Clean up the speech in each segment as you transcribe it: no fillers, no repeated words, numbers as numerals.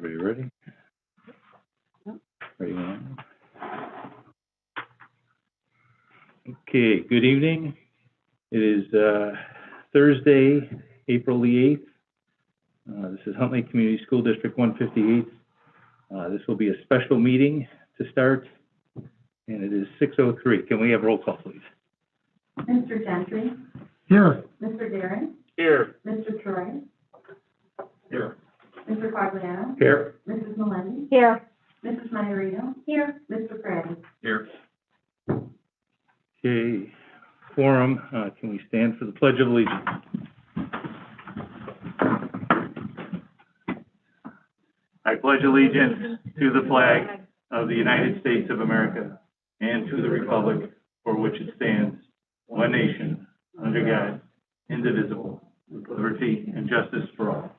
Everybody ready? Ready now? Okay, good evening. It is Thursday, April the 8th. This is Huntley Community School District 158. This will be a special meeting to start, and it is 6:03. Can we have roll call, please? Mr. Gentry? Here. Mr. Darren? Here. Mr. Troy? Here. Mr. Quagliano? Here. Mrs. Melendi? Here. Mrs. Maiorino? Here. Mr. Praddy? Here. Okay, quorum, can we stand for the Pledge of Allegiance? I pledge allegiance to the flag of the United States of America and to the republic for which it stands, one nation, under God, indivisible, with liberty and justice for all.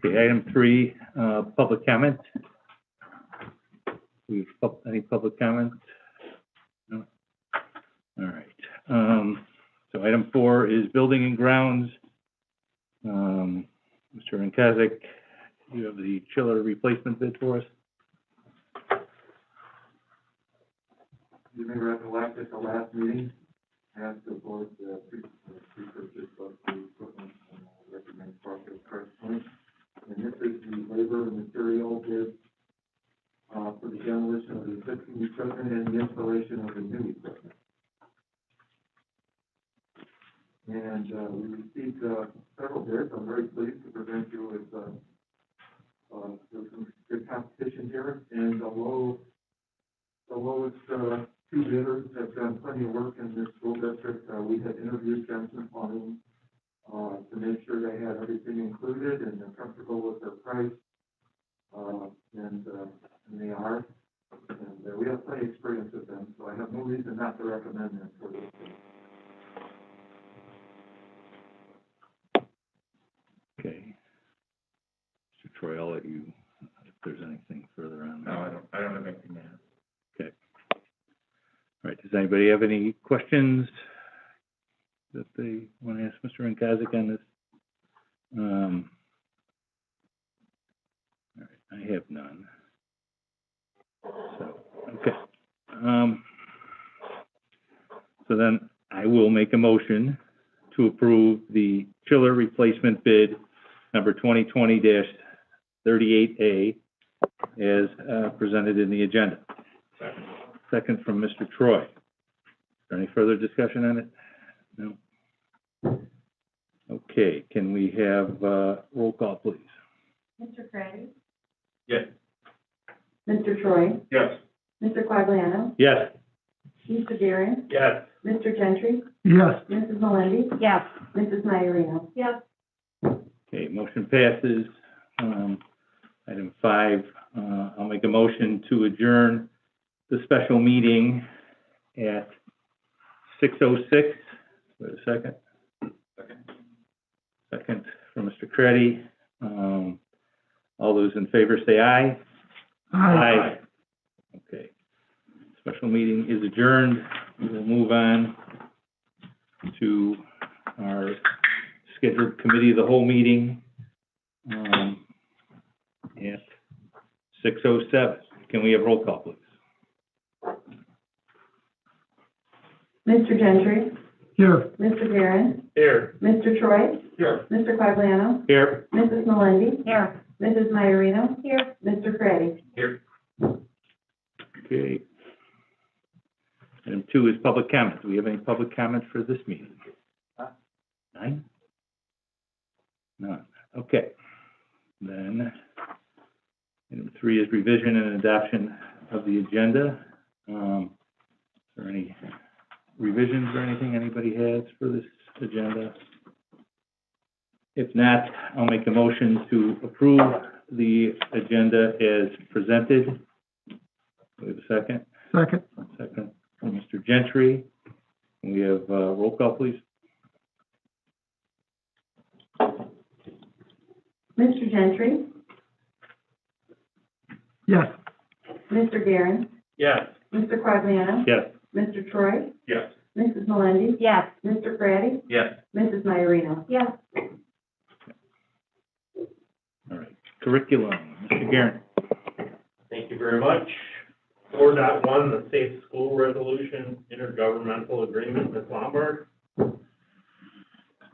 Okay, item 3, public comment. Any public comment? No? All right. So item 4 is building and grounds. Mr. Nkazek, you have the chiller replacement bid for us? You may recollect at the last meeting, asked the board to pre-purchase of the equipment and recommend process price point. And this is the labor and material bid for the demolition of the existing equipment and the installation of the new equipment. And we received several bids. I'm very pleased to present you with some good competition here. And the lowest two bidders have done plenty of work in this school district. We had interviewed Johnson Plumbing to make sure they had everything included and they're comfortable with their price. And they are. And we have plenty of experience with them, so I have no reason not to recommend them for this. Okay. Mr. Troy, I'll let you, if there's anything further on that. No, I don't have anything to add. Okay. All right, does anybody have any questions that they want to ask Mr. Nkazek on this? All right, I have none. So, okay. So then I will make a motion to approve the chiller replacement bid number 2020-38A as presented in the agenda. Second from Mr. Troy. Is there any further discussion on it? No? Okay, can we have roll call, please? Mr. Praddy? Yes. Mr. Troy? Yes. Mr. Quagliano? Yes. Mr. Darren? Yes. Mr. Gentry? Yes. Mrs. Melendi? Yes. Mrs. Maiorino? Yes. Okay, motion passes. Item 5, I'll make a motion to adjourn the special meeting at 6:06. Wait a second. Second from Mr. Creddy. All those in favor say aye. Aye. Okay. Special meeting is adjourned. We will move on to our scheduled committee of the whole meeting at 6:07. Can we have roll call, please? Mr. Gentry? Here. Mr. Darren? Here. Mr. Troy? Here. Mr. Quagliano? Here. Mrs. Melendi? Here. Mrs. Maiorino? Here. Mr. Praddy? Here. Okay. Item 2 is public comment. Do we have any public comment for this meeting? 9? None. Okay. Then, item 3 is revision and adoption of the agenda. Is there any revisions or anything anybody has for this agenda? If not, I'll make a motion to approve the agenda as presented. Do we have a second? Second. Second from Mr. Gentry. Can we have roll call, please? Mr. Gentry? Yes. Mr. Darren? Yes. Mr. Quagliano? Yes. Mr. Troy? Yes. Mrs. Melendi? Yes. Mr. Praddy? Yes. Mrs. Maiorino? Yes. curriculum. Mr. Guerin. Thank you very much. 4.1, the Safe School Resolution Intergovernmental Agreement, Ms. Lombard.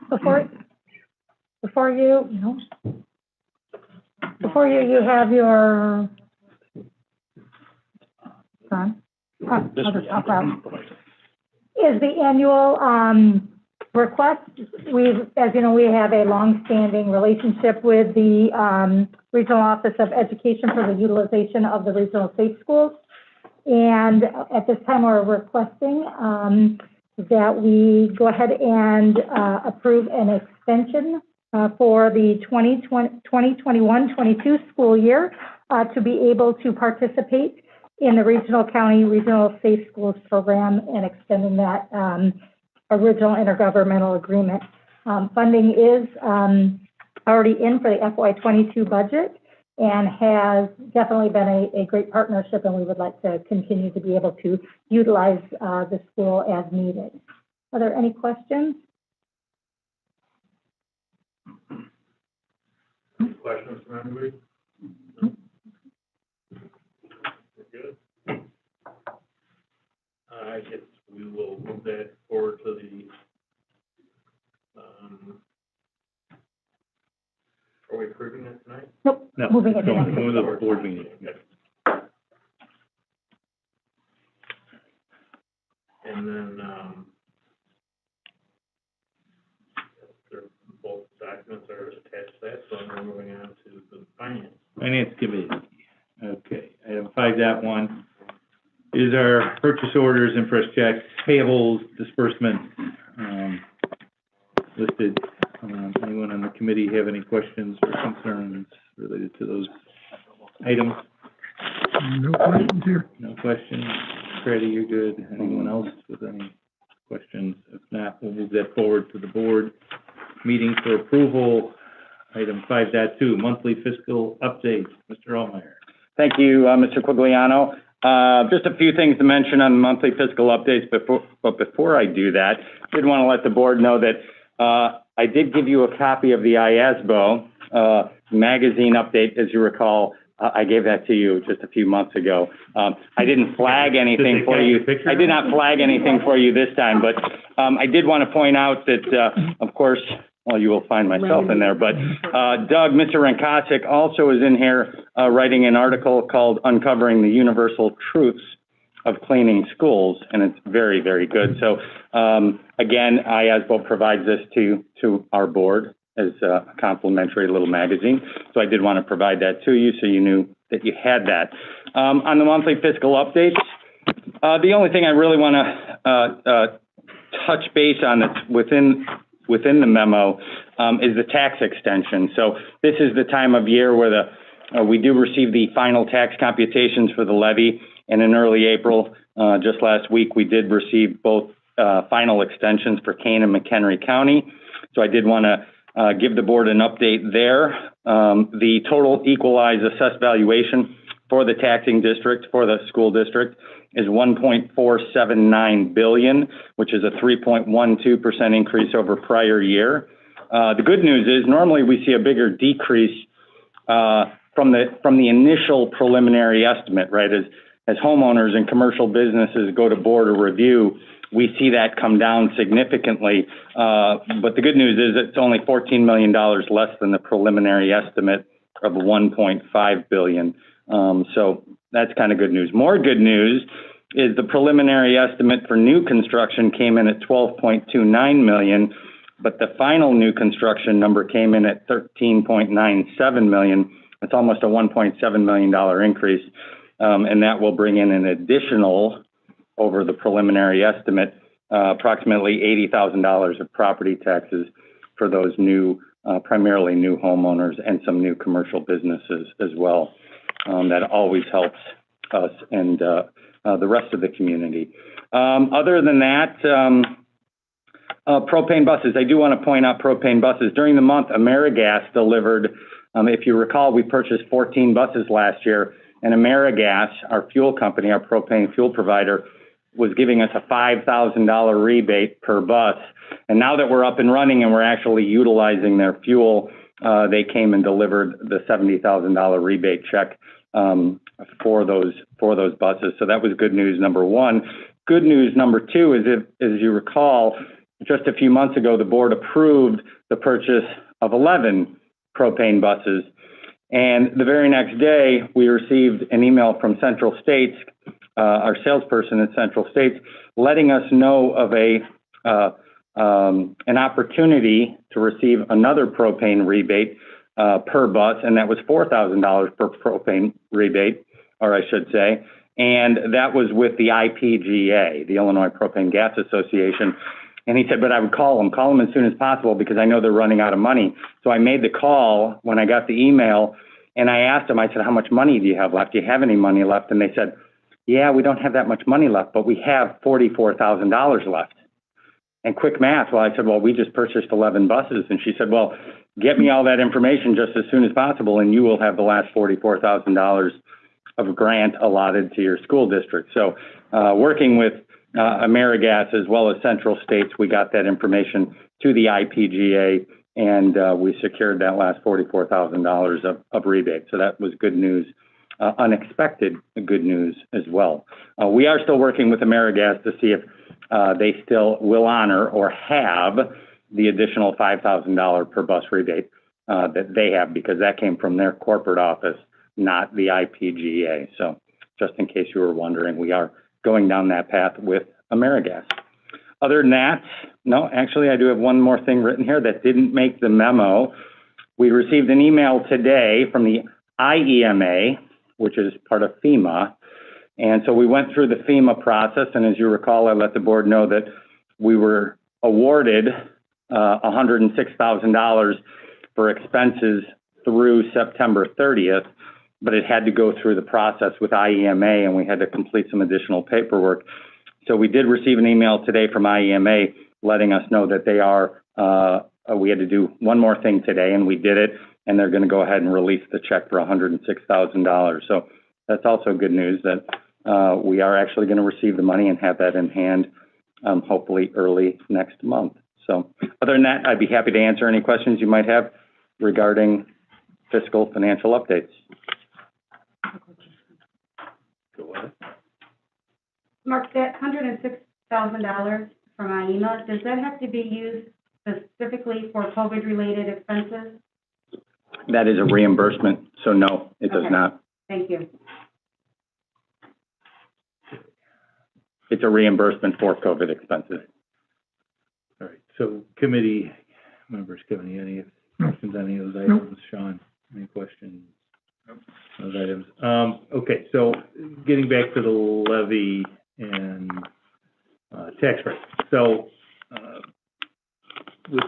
Before you have your, son, I'll just talk out. Is the annual, request. As you know, we have a long-standing relationship with the, Regional Office of Education for the utilization of the regional safe schools. And at this time, we're requesting, that we go ahead and, approve an extension, for the 2021-22 school year, to be able to participate in the Regional Safe Schools program and extending that original intergovernmental agreement. Funding is already in for the FY22 budget and has definitely been a great partnership, and we would like to continue to be able to utilize the school as needed. Are there any questions? Questions from anybody? Good. I guess we will move that forward to the, are we approving it tonight? Nope, No, moving it it's going to to the board meeting. And then, both documents are attached to that, so we're moving on to the finance. Finance Committee. Okay, item 5.1 is our purchase orders, interest checks, payables, disbursements, listed. Anyone on the committee have any questions or concerns related to those items? No questions here. No questions? Freddie, you're good. Anyone else with any questions? If not, we'll move that forward to the board meeting for approval. Item 5.2, monthly fiscal updates. Mr. Allmeyer. Thank you, Mr. Quigliano. Just a few things to mention on monthly fiscal updates, but before I do that, I did want to let the board know that I did give you a copy of the IASBO magazine update. As you recall, I gave that to you just a few months ago. I didn't flag anything for you. I did not flag anything for you this time, but I did want to point out that, of course, well, you will find myself in there, but Doug, Mr. Rankosik also is in here writing an article called Uncovering the Universal Truths of Cleaning Schools, and it's very, very good. So, again, IASBO provides this to our board as a complimentary little magazine. So I did want to provide that to you so you knew that you had that. On the monthly fiscal updates, the only thing I really want to touch base on that's within the memo is the tax extension. So this is the time of year where we do receive the final tax computations for the levy, and in early April, just last week, we did receive both final extensions for Kane and McHenry County. So I did want to give the board an update there. The total equalized assessed valuation for the taxing district, for the school district, is $1.479 billion, which is a 3.12% increase over prior year. The good news is normally we see a bigger decrease from the initial preliminary estimate, right? As homeowners and commercial businesses go to board or review, we see that come down significantly. But the good news is it's only $14 million less than the preliminary estimate of $1.5 billion. So that's kind of good news. More good news is the preliminary estimate for new construction came in at $12.29 million, but the final new construction number came in at $13.97 million. It's almost a $1.7 million increase, and that will bring in an additional, over the preliminary estimate, approximately $80,000 of property taxes for those new, primarily new homeowners and some new commercial businesses as well. That always helps us and the rest of the community. Other than that, propane buses. I do want to point out propane buses. During the month, AmeriGas delivered, if you recall, we purchased 14 buses last year, and AmeriGas, our fuel company, our propane fuel provider, was giving us a $5,000 rebate per bus. And now that we're up and running and we're actually utilizing their fuel, they came and delivered the $70,000 rebate check for those buses. So that was good news number one. Good news number two is, as you recall, just a few months ago, the board approved the purchase of 11 propane buses. And the very next day, we received an email from Central States, our salesperson at Central States, letting us know of an opportunity to receive another propane rebate per bus, and that was $4,000 per propane rebate, or I should say, and that was with the IPGA, the Illinois Propane Gas Association. And he said, but I would call them as soon as possible because I know they're running out of money. So I made the call when I got the email, and I asked them, I said, how much money do you have left? Do you have any money left? And they said, yeah, we don't have that much money left, but we have $44,000 left. And quick math, well, I said, well, we just purchased 11 buses. And she said, well, get me all that information just as soon as possible, and you will have the last $44,000 of grant allotted to your school district. So working with AmeriGas as well as Central States, we got that information to the IPGA, and we secured that last $44,000 of rebate. So that was good news, unexpected good news as well. We are still working with AmeriGas to see if they still will honor or have the additional $5,000 per bus rebate that they have, because that came from their corporate office, not the IPGA. So just in case you were wondering, we are going down that path with AmeriGas. Other than that, no, actually, I do have one more thing written here that didn't make the memo. We received an email today from the IEMA, which is part of FEMA. And so we went through the FEMA process, and as you recall, I let the board know that we were awarded $106,000 for expenses through September 30th, but it had to go through the process with IEMA, and we had to complete some additional paperwork. So we did receive an email today from IEMA letting us know that they are, we had to do one more thing today, and we did it, and they're going to go ahead and release the check for $106,000. So that's also good news that we are actually going to receive the money and have that in hand, hopefully early next month. So other than that, I'd be happy to answer any questions you might have regarding fiscal financial updates. Go ahead. Mark, that $106,000 from my email, does that have to be used specifically for COVID-related expenses? That is a reimbursement, so no, it does Okay. not. Thank you. It's a reimbursement for COVID expenses. All right, so committee members, Kevin, any questions on any of those items? Sean, any questions? Those items. Okay, so getting back to the levy and tax rate. So, with,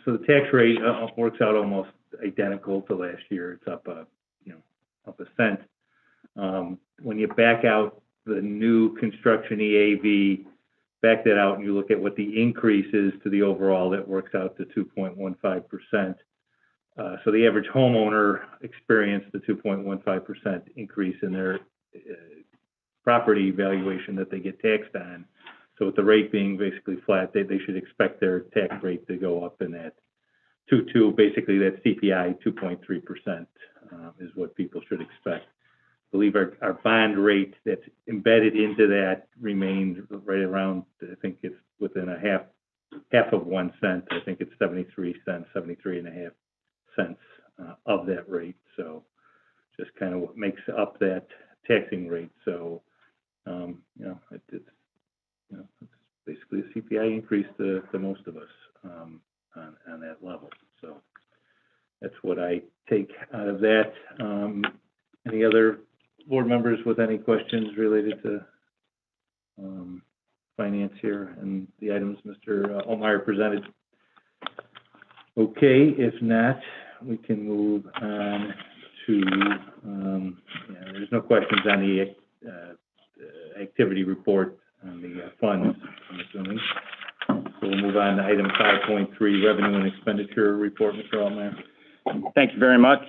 so the tax rate works out almost identical to last year. It's up up a cent. When you back out the new construction EAV, back that out, and you look at what the increase is to the overall, that works out to 2.15%. So the average homeowner experienced the 2.15% increase in their property valuation that they get taxed on. So with the rate being basically flat, they should expect their tax rate to go up in that 2.2, basically that CPI 2.3% is what people should expect. I believe our bond rate that's embedded into that remains right around, I think it's within a half of 1 cent. I think it's 73 cents, 73.5 cents of that rate. So just kind of what makes up that taxing rate. So, it's basically a CPI increase to most of us on that level. So that's what I take out of that. Any other board members with any questions related to finance here and the items Mr. Altmeyer presented? Okay, if not, we can move on to, there's no questions on the activity report on the funds, I'm assuming. So we'll move on to item 5.3, revenue and expenditure report, Mr. Altmeyer. Thank you very much.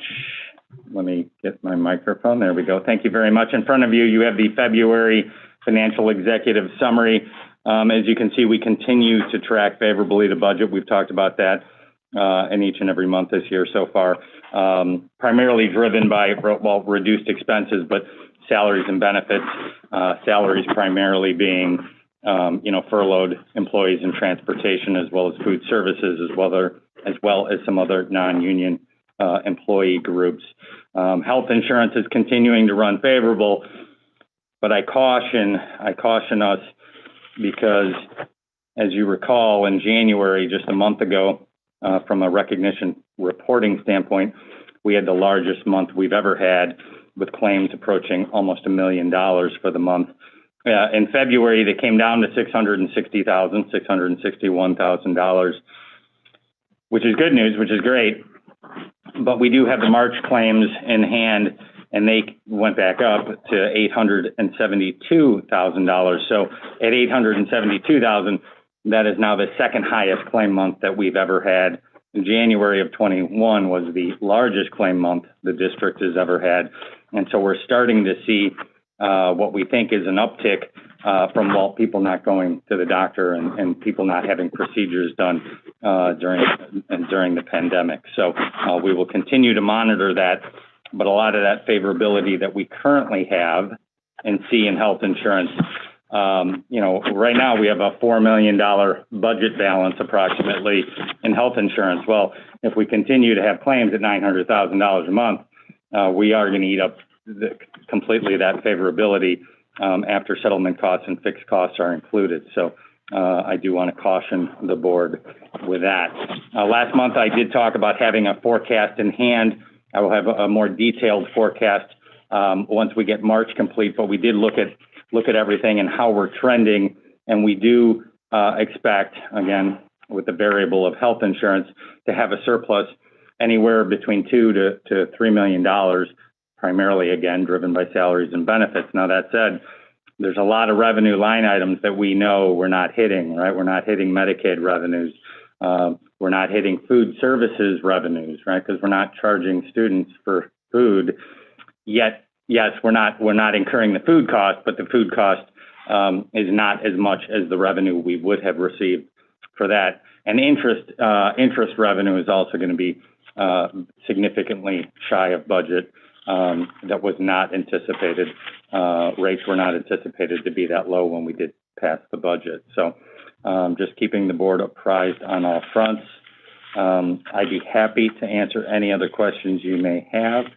Let me get my microphone. There we go. Thank you very much. In front of you, you have the February financial executive summary. As you can see, we continue to track favorably the budget. We've talked about that in each and every month this year so far, primarily driven by, well, reduced expenses, but salaries and benefits, salaries primarily being, furloughed employees in transportation, as well as food services, as well as some other non-union employee groups. Health insurance is continuing to run favorable, but I caution us because, as you recall, in January, just a month ago, from a recognition reporting standpoint, we had the largest month we've ever had, with claims approaching almost $1 million for the month. In February, they came down to $661,000, which is good news, which is great. But we do have the March claims in hand, and they went back up to $872,000. So at $872,000, that is now the second highest claim month that we've ever had. January of 21 was the largest claim month the district has ever had. And so we're starting to see what we think is an uptick from people not going to the doctor and people not having procedures done during the pandemic. So we will continue to monitor that, but a lot of that favorability that we currently have and see in health insurance, right now we have a $4 million budget balance approximately in health insurance. Well, if we continue to have claims at $900,000 a month, we are going to eat up completely that favorability after settlement costs and fixed costs are included. So I do want to caution the board with that. Last month I did talk about having a forecast in hand. I will have a more detailed forecast once we get March complete, but we did look at everything and how we're trending, and we do expect, again, with the variable of health insurance, to have a surplus anywhere between $2 to $3 million, primarily, again, driven by salaries and benefits. Now, that said, there's a lot of revenue line items that we know we're not hitting, right? We're not hitting Medicaid revenues. We're not hitting food services revenues, right? Because we're not charging students for food. Yet, yes, we're not incurring the food cost, but the food cost is not as much as the revenue we would have received for that. And interest revenue is also going to be significantly shy of budget. That was not anticipated. Rates were not anticipated to be that low when we did pass the budget. So just keeping the board apprised on all fronts. I'd be happy to answer any other questions you may have.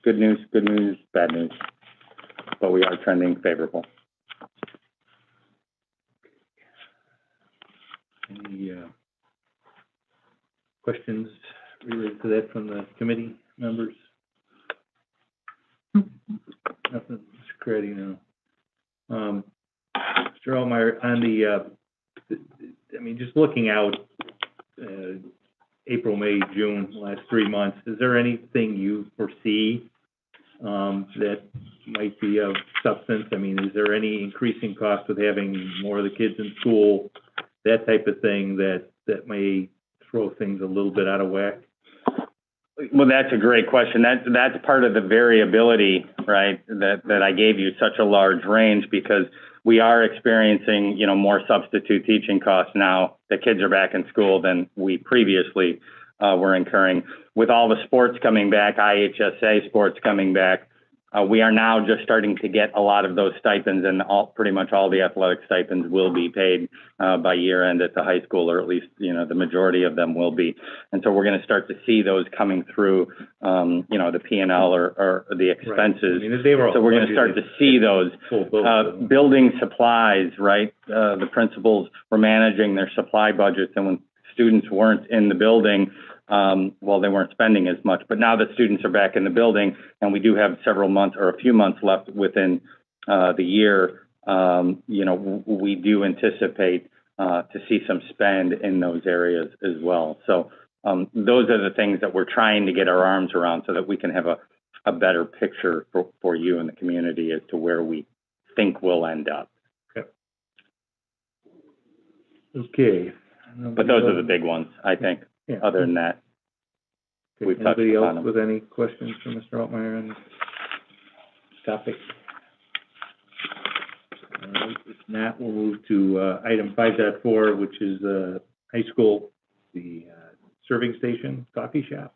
Good news, bad news, but we are trending favorable. Any questions related to that from the committee members? Nothing, Mr. Craddy, no. Mr. Altmeyer, on just looking out, April, May, June, last 3 months, is there anything you foresee that might be of substance? I mean, is there any increasing cost with having more of the kids in school, that type of thing that may throw things a little bit out of whack? Well, that's a great question. That's part of the variability, right, that I gave you such a large range, because we are experiencing, more substitute teaching costs now. The kids are back in school than we previously were incurring. With all the sports coming back, IHSA sports coming back, we are now just starting to get a lot of those stipends, and pretty much all the athletic stipends will be paid by year end at the high school, or at least, the majority of them will be. And so we're going to start to see those coming through, the P&L or the expenses. Right. So we're going to start to see those. Building supplies, right? The principals were managing their supply budgets, and when students weren't in the building, they weren't spending as much. But now that students are back in the building, and we do have several months or a few months left within the year, we do anticipate to see some spend in those areas as well. So those are the things that we're trying to get our arms around, so that we can have a better picture for you and the community as to where we think we'll end up. Okay. But those are the big ones, I think. Yeah. Other than that, we've touched Anybody upon else them. with any questions for Mr. Altmeyer on this topic? All right. If not, we'll move to item 5.4, which is high school the serving station coffee shop.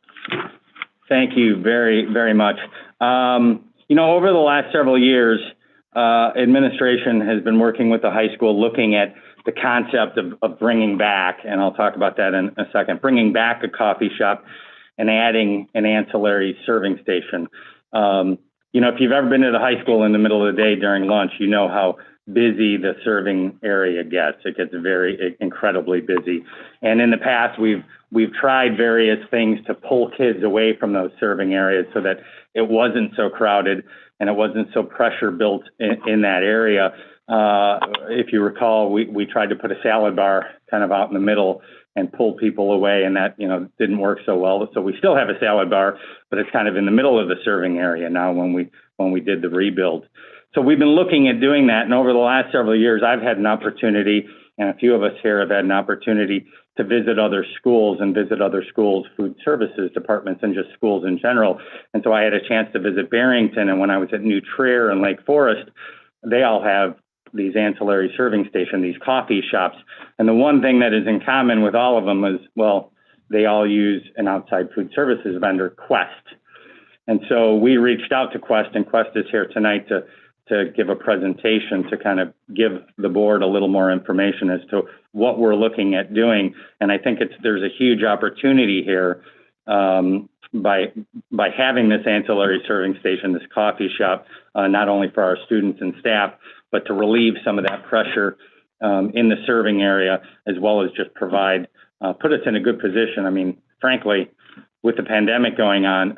Thank you very, very much. You know, over the last several years, administration has been working with the high school looking at the concept of bringing back, and I'll talk about that in a second, bringing back a coffee shop and adding an ancillary serving station. You know, if you've ever been to the high school in the middle of the day during lunch, you know how busy the serving area gets. It gets incredibly busy. And in the past, we've tried various things to pull kids away from those serving areas so that it wasn't so crowded and it wasn't so pressure built in that area. If you recall, we tried to put a salad bar kind of out in the middle and pull people away, and that, you know, didn't work so well. So we still have a salad bar, but it's kind of in the middle of the serving area now when we did the rebuild. So we've been looking at doing that, and over the last several years, I've had an opportunity, and a few of us here have had an opportunity to visit other schools food services departments, and just schools in general. And so I had a chance to visit Barrington, and when I was at New Trier and Lake Forest, they all have these ancillary serving stations, these coffee shops. And the one thing that is in common with all of them is, well, they all use an outside food services vendor, Quest. And so we reached out to Quest, and Quest is here tonight to give a presentation to kind of give the board a little more information as to what we're looking at doing. And I think there's a huge opportunity here by having this ancillary serving station, this coffee shop, not only for our students and staff, but to relieve some of that pressure in the serving area, as well as just put us in a good position. I mean, frankly, with the pandemic going on,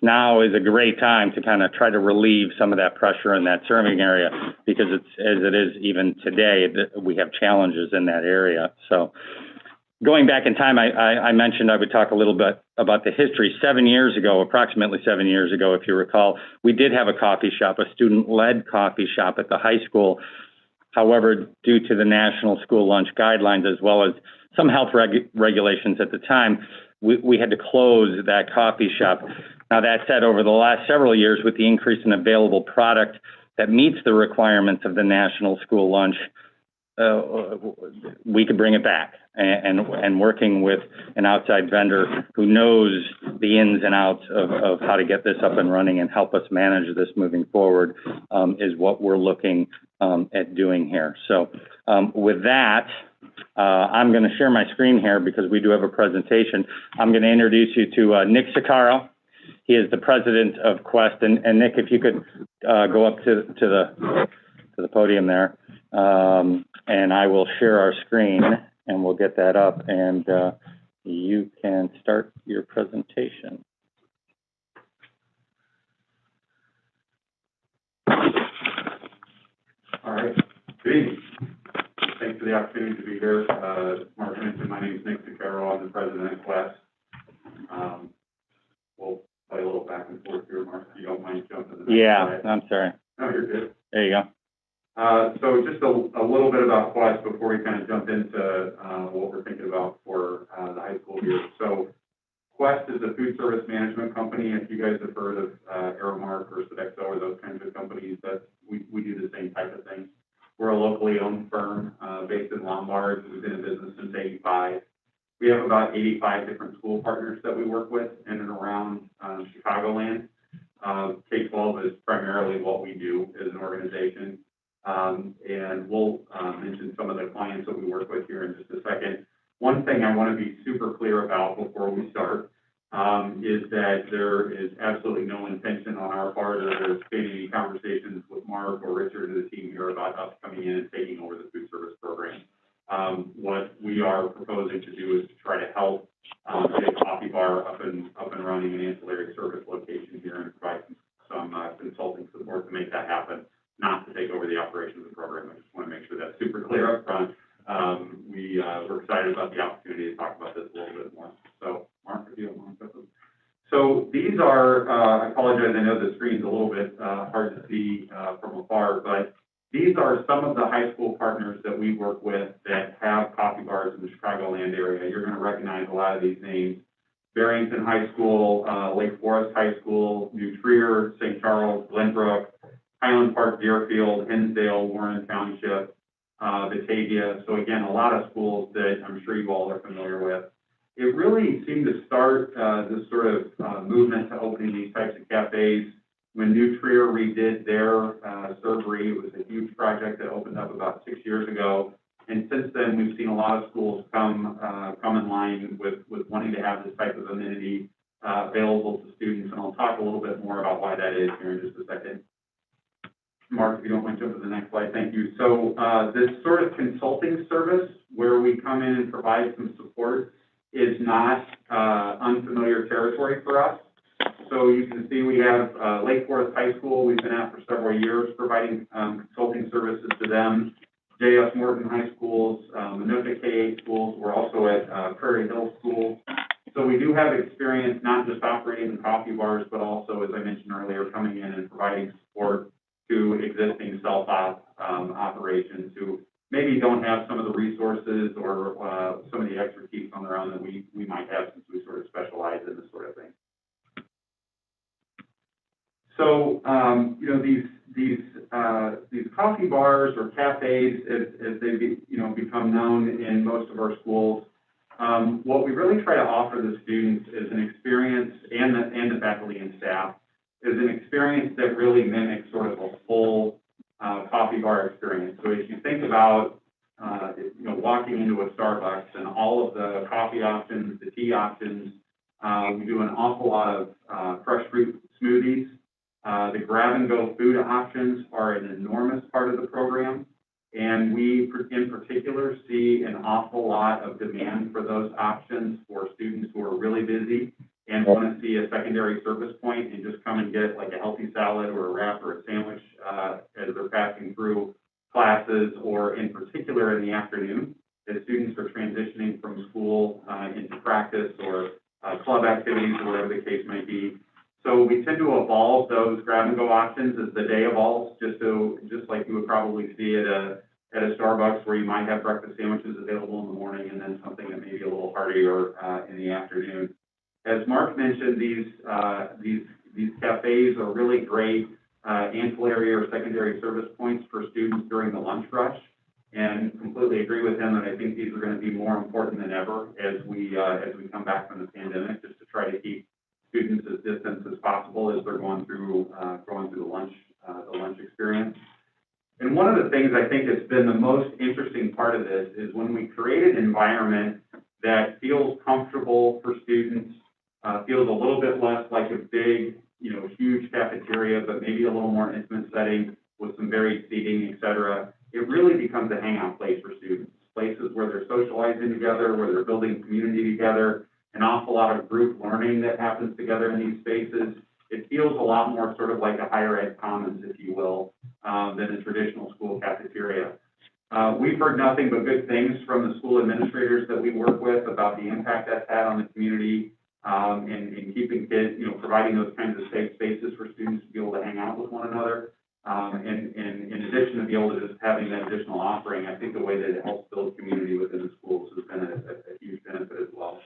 now is a great time to kind of try to relieve some of that pressure in that serving area, because it's, as it is even today, we have challenges in that area. So going back in time, I mentioned I would talk a little bit about the history. Approximately 7 years ago, if you recall, we did have a coffee shop, a student-led coffee shop at the high school. However, due to the national school lunch guidelines, as well as some health regulations at the time, we had to close that coffee shop. Now, that said, over the last several years, with the increase in available product that meets the requirements of the national school lunch, we could bring it back. And working with an outside vendor who knows the ins and outs of how to get this up and running and help us manage this moving forward is what we're looking at doing here. So with that, I'm going to share my screen here because we do have a presentation. I'm going to introduce you to Nick Sicaro. He is the president of Quest. And Nick, if you could go up to the podium there, and I will share our screen, and we'll get that up, and you can start your presentation. All right. Good evening. Thanks for the opportunity to be here. Mark mentioned, my name is Nick Sicaro. I'm the president of Quest. We'll play a little back and forth here, Mark, if you don't mind jumping to the next slide. I'm sorry. No, you're good. There you go. So just a little bit about Quest before we kind of jump into what we're thinking about for the high school year. So Quest is a food service management company. If you guys have heard of Aramark or Sodexo or those kinds of companies, we do the same type of thing. We're a locally owned firm based in Lombard. We've been in business since '85. We have about 85 different school partners that we work with in and around Chicagoland. K-12 is primarily what we do as an organization. And we'll mention some of the clients that we work with here in just a second. One thing I want to be super clear about before we start is that there is absolutely no intention on our part or there's been any conversations with Mark or Richard or the team here about us coming in and taking over the food service program. What we are proposing to do is to try to help get a coffee bar up and running, an ancillary service location here, and provide some consulting support to make that happen, not to take over the operations of the program. I just want to make sure that's super clear up front. We're excited about the opportunity to talk about this a little bit more. So, Mark, if you don't mind. So these are, I apologize, I know the screen's a little bit hard to see from afar, but these are some of the high school partners that we work with that have coffee bars in the Chicagoland area. You're going to recognize a lot of these names. Barrington High School, Lake Forest High School, New Trier, St. Charles, Glenbrook, Highland Park, Deerfield, Hinsdale, Warren Township, Batavia. So again, a lot of schools that I'm sure you all are familiar with. it really seemed to start, this sort of, movement to opening these types of cafes when New Trier redid their, servery. It was a huge project that opened up about 6 years ago. And since then, we've seen a lot of schools come in line with wanting to have this type of amenity, available to students. And I'll talk a little bit more about why that is here in just a second. Mark, if you don't mind jumping to the next slide, thank you. So, this sort of consulting service where we come in and provide some support is not, unfamiliar territory for us. So you can see we have, Lake Forest High School, we've been at for several years providing, consulting services to them. J.F. Morton High Schools, Manuka K schools, we're also at, Prairie Hill School. So we do have experience not just operating the coffee bars, but also, as I mentioned earlier, coming in and providing support to existing self-op, operations who maybe don't have some of the resources or, some of the expertise on their own that we might have since we sort of specialize in this sort of thing. So, you know, these coffee bars or cafes, as they become known in most of our schools, what we really try to offer the students is an experience, and the faculty and staff, is an experience that really mimics sort of a full coffee bar experience. So as you think about, you know, walking into a Starbucks and all of the coffee options, the tea options, we do an awful lot of fresh fruit smoothies. The grab-and-go food options are an enormous part of the program, and we, in particular, see an awful lot of demand for those options for students who are really busy and want to see a secondary service point and just come and get like a healthy salad or a wrap or a sandwich as they're passing through classes, or in particular in the afternoon, as students are transitioning from school into practice or club activities or whatever the case might be. So we tend to evolve those grab-and-go options as the day evolves, just like you would probably see at a Starbucks, where you might have breakfast sandwiches available in the morning and then something that may be a little heartier in the afternoon. As Mark mentioned, these cafes are really great ancillary or secondary service points for students during the lunch rush, and completely agree with him that I think these are going to be more important than ever as we come back from the pandemic, just to try to keep students as distant as possible as they're going through the lunch experience. And one of the things I think has been the most interesting part of this is when we create an environment that feels comfortable for students, feels a little bit less like a big, you know, huge cafeteria, but maybe a little more intimate setting with some varied seating, et cetera. It really becomes a hangout place for students, places where they're socializing together, where they're building community together, an awful lot of group learning that happens together in these spaces. It feels a lot more sort of like a higher ed commons, if you will, than a traditional school cafeteria. We've heard nothing but good things from the school administrators that we work with about the impact that's had on the community, and keeping kids, you know, providing those kinds of safe spaces for students to be able to hang out with one another. And in addition to be able to just having that additional offering, I think the way that it helps build community within the schools has been a huge benefit as well.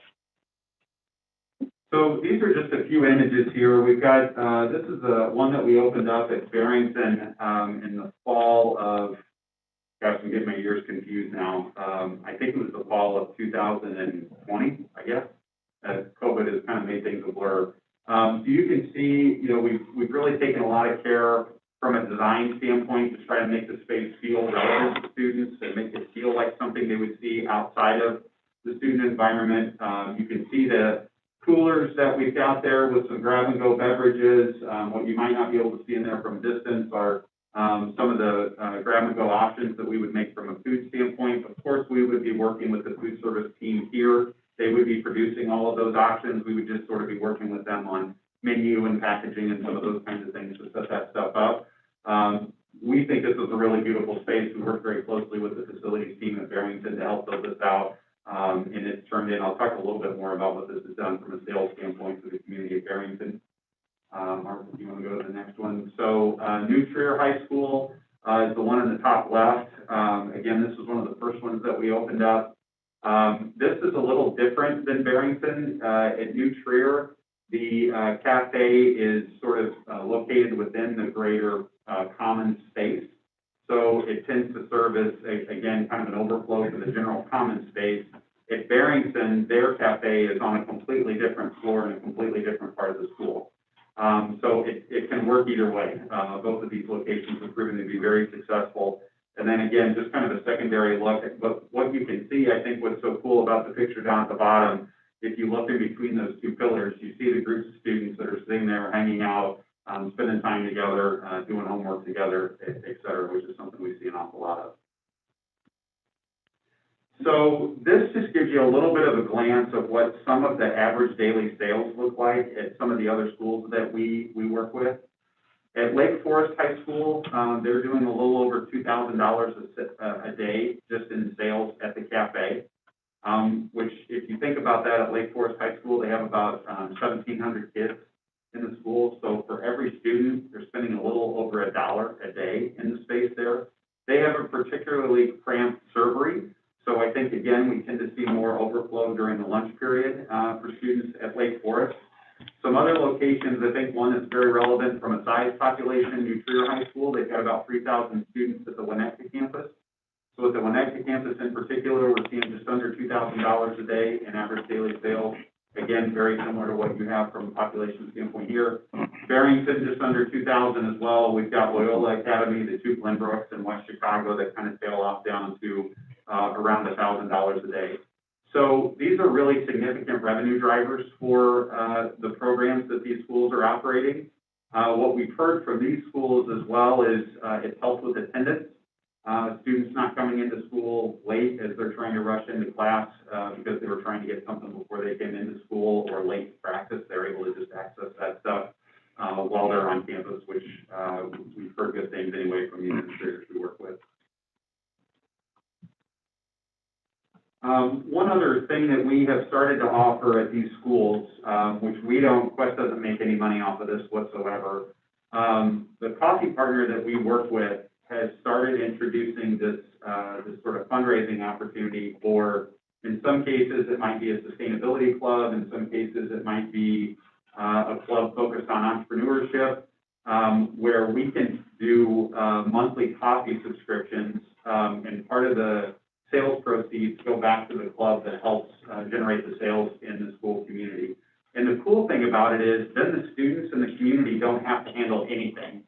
So these are just a few images here. We've got, this is the one that we opened up at Barrington in the fall of, gosh, I'm getting my years confused now. I think it was the fall of 2020, I guess. COVID has kind of made things a blur. So you can see, you know, we've really taken a lot of care from a design standpoint to try to make the space feel relevant to students and make it feel like something they would see outside of the student environment. You can see the coolers that we've got there with some grab-and-go beverages. What you might not be able to see in there from a distance are some of the grab-and-go options that we would make from a food standpoint. Of course, we would be working with the food service team here. They would be producing all of those options. We would just sort of be working with them on menu and packaging and some of those kinds of things to set that stuff up. We think this is a really beautiful space. We work very closely with the facilities team at Barrington to help build this out. And it's turned in, I'll talk a little bit more about what this has done from a sales standpoint for the community of Barrington. Mark, if you want to go to the next one. So, New Trier High School is the one in the top left. Again, this was one of the first ones that we opened up. This is a little different than Barrington. At New Trier, the cafe is sort of located within the greater common space. So it tends to serve as, again, kind of an overflow for the general common space. At Barrington, their cafe is on a completely different floor in a completely different part of the school. So it can work either way. Both of these locations have proven to be very successful. And then again, just kind of a secondary look at what you can see. I think what's so cool about the picture down at the bottom, if you look in between those two pillars, you see the groups of students that are sitting there hanging out, spending time together, doing homework together, et cetera, which is something we see an awful lot of. So this just gives you a little bit of a glance of what some of the average daily sales look like at some of the other schools that we work with. At Lake Forest High School, they're doing a little over $2,000 a day just in sales at the cafe, which if you think about that, at Lake Forest High School, they have about 1,700 kids in the school. So for every student, they're spending a little over $1 a day in the space there. They have a particularly cramped servery. So I think, again, we tend to see more overflow during the lunch period for students at Lake Forest. Some other locations, I think one that's very relevant from a size population, New Trier High School, they've got about 3,000 students at the Winnetka campus. So at the Winnetka campus in particular, we're seeing just under $2,000 a day in average daily sales. Again, very similar to what you have from a population standpoint here. Barrington, just under 2,000 as well. We've got Loyola Academy, the two Glenbrooks in West Chicago that kind of tail off down to around $1,000 a day. So these are really significant revenue drivers for the programs that these schools are operating. What we've heard from these schools as well is it helps with attendance. Students not coming into school late as they're trying to rush into class because they were trying to get something before they came into school, or late to practice. They're able to just access that stuff while they're on campus, which we've heard good things anyway from the administrators we work with. One other thing that we have started to offer at these schools, which Quest doesn't make any money off of this whatsoever. The coffee partner that we work with has started introducing this sort of fundraising opportunity for, in some cases, it might be a sustainability club. In some cases, it might be a club focused on entrepreneurship, where we can do monthly coffee subscriptions, and part of the sales proceeds go back to the club that helps generate the sales in the school community. And the cool thing about it is then the students in the community don't have to handle anything.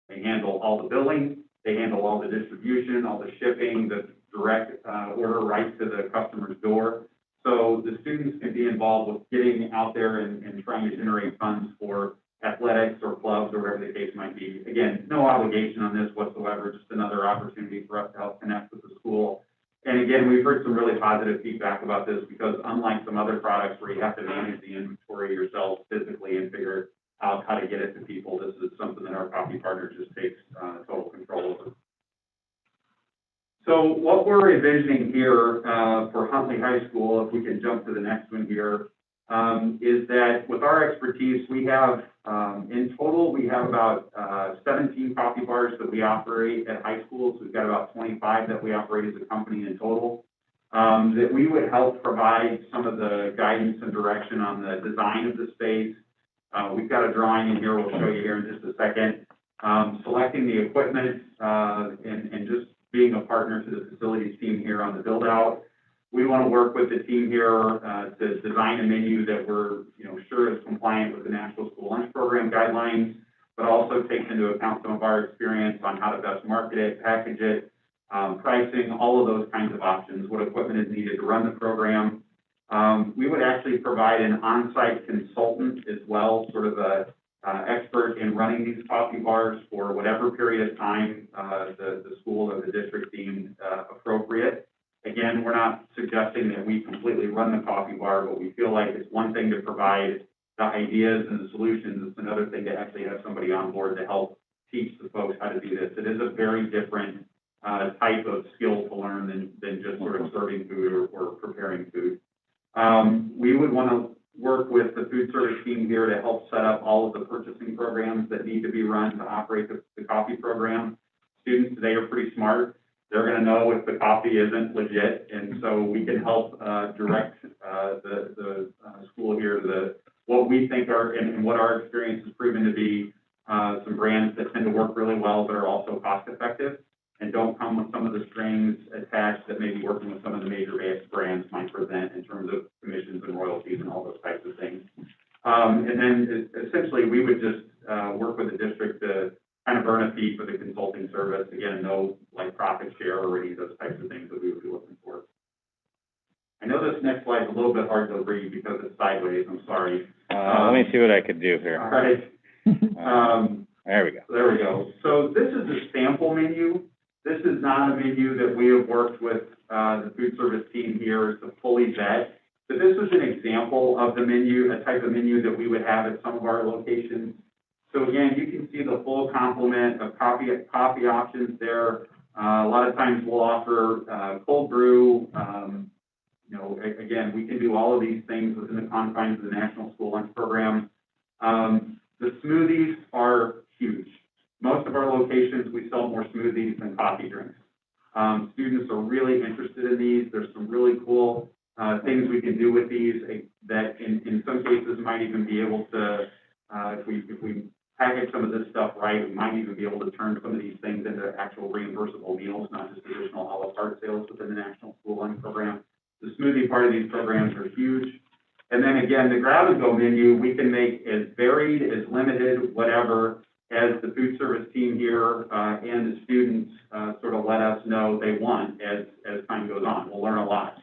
They handle all the billing, they handle all the distribution, all the shipping, the direct order right to the customer's door. So the students can be involved with getting out there and trying to generate funds for athletics or clubs or whatever the case might be. Again, no obligation on this whatsoever, just another opportunity for us to help connect with the school. And again, we've heard some really positive feedback about this because unlike some other products where you have to manage the inventory yourself physically and figure out how to get it to people, this is something that our coffee partner just takes total control over. So what we're envisioning here for Huntley High School, if we can jump to the next one here, is that with our expertise, we have, in total, we have about 17 coffee bars that we operate at high schools. We've got about 25 that we operate as a company in total. That we would help provide some of the guidance and direction on the design of the space. We've got a drawing in here we'll show you here in just a second. Selecting the equipment and just being a partner to the facilities team here on the build out. We want to work with the team here to design a menu that we're sure is compliant with the National School Lunch Program guidelines, but also takes into account some of our experience on how to best market it, package it, pricing, all of those kinds of options, what equipment is needed to run the program. We would actually provide an on-site consultant as well, sort of a expert in running these coffee bars for whatever period of time the school or the district deemed appropriate. Again, we're not suggesting that we completely run the coffee bar, but we feel like it's one thing to provide the ideas and the solutions. It's another thing to actually have somebody on board to help teach the folks how to do this. It is a very different type of skill to learn than just sort of serving food or preparing food. We would want to work with the food service team here to help set up all of the purchasing programs that need to be run to operate the coffee program. Students today are pretty smart. They're going to know if the coffee isn't legit, and so we can help direct the school here to what we think are and what our experience has proven to be some brands that tend to work really well but are also cost effective. and don't come with some of the strings attached that maybe working with some of the major brands might present in terms of commissions and royalties and all those types of things. And then essentially, we would just work with the district to kind of earn a fee for the consulting service. Again, no like profit share or any of those types of things that we would be looking for. I know this next slide is a little bit hard to read because it's sideways. I'm sorry. Let me see what I could do here. All right. There we go. There we go. So this is a sample menu. This is not a menu that we have worked with the food service team here to fully vet. So this is an example of the menu, a type of menu that we would have at some of our locations. So again, you can see the full complement of coffee options there. A lot of times we'll offer cold brew. You know, again, we can do all of these things within the confines of the National School Lunch Program. The smoothies are huge. Most of our locations, we sell more smoothies than coffee drinks. Students are really interested in these. There's some really cool things we can do with these that in some cases might even be able to, if we package some of this stuff right, we might even be able to turn some of these things into actual reimbursable meals, not just additional a la carte sales within the National School Lunch Program. The smoothie part of these programs are huge. And then again, the grab and go menu, we can make as varied, as limited, whatever, as the food service team here and the students sort of let us know they want as time goes on. We'll learn a lot.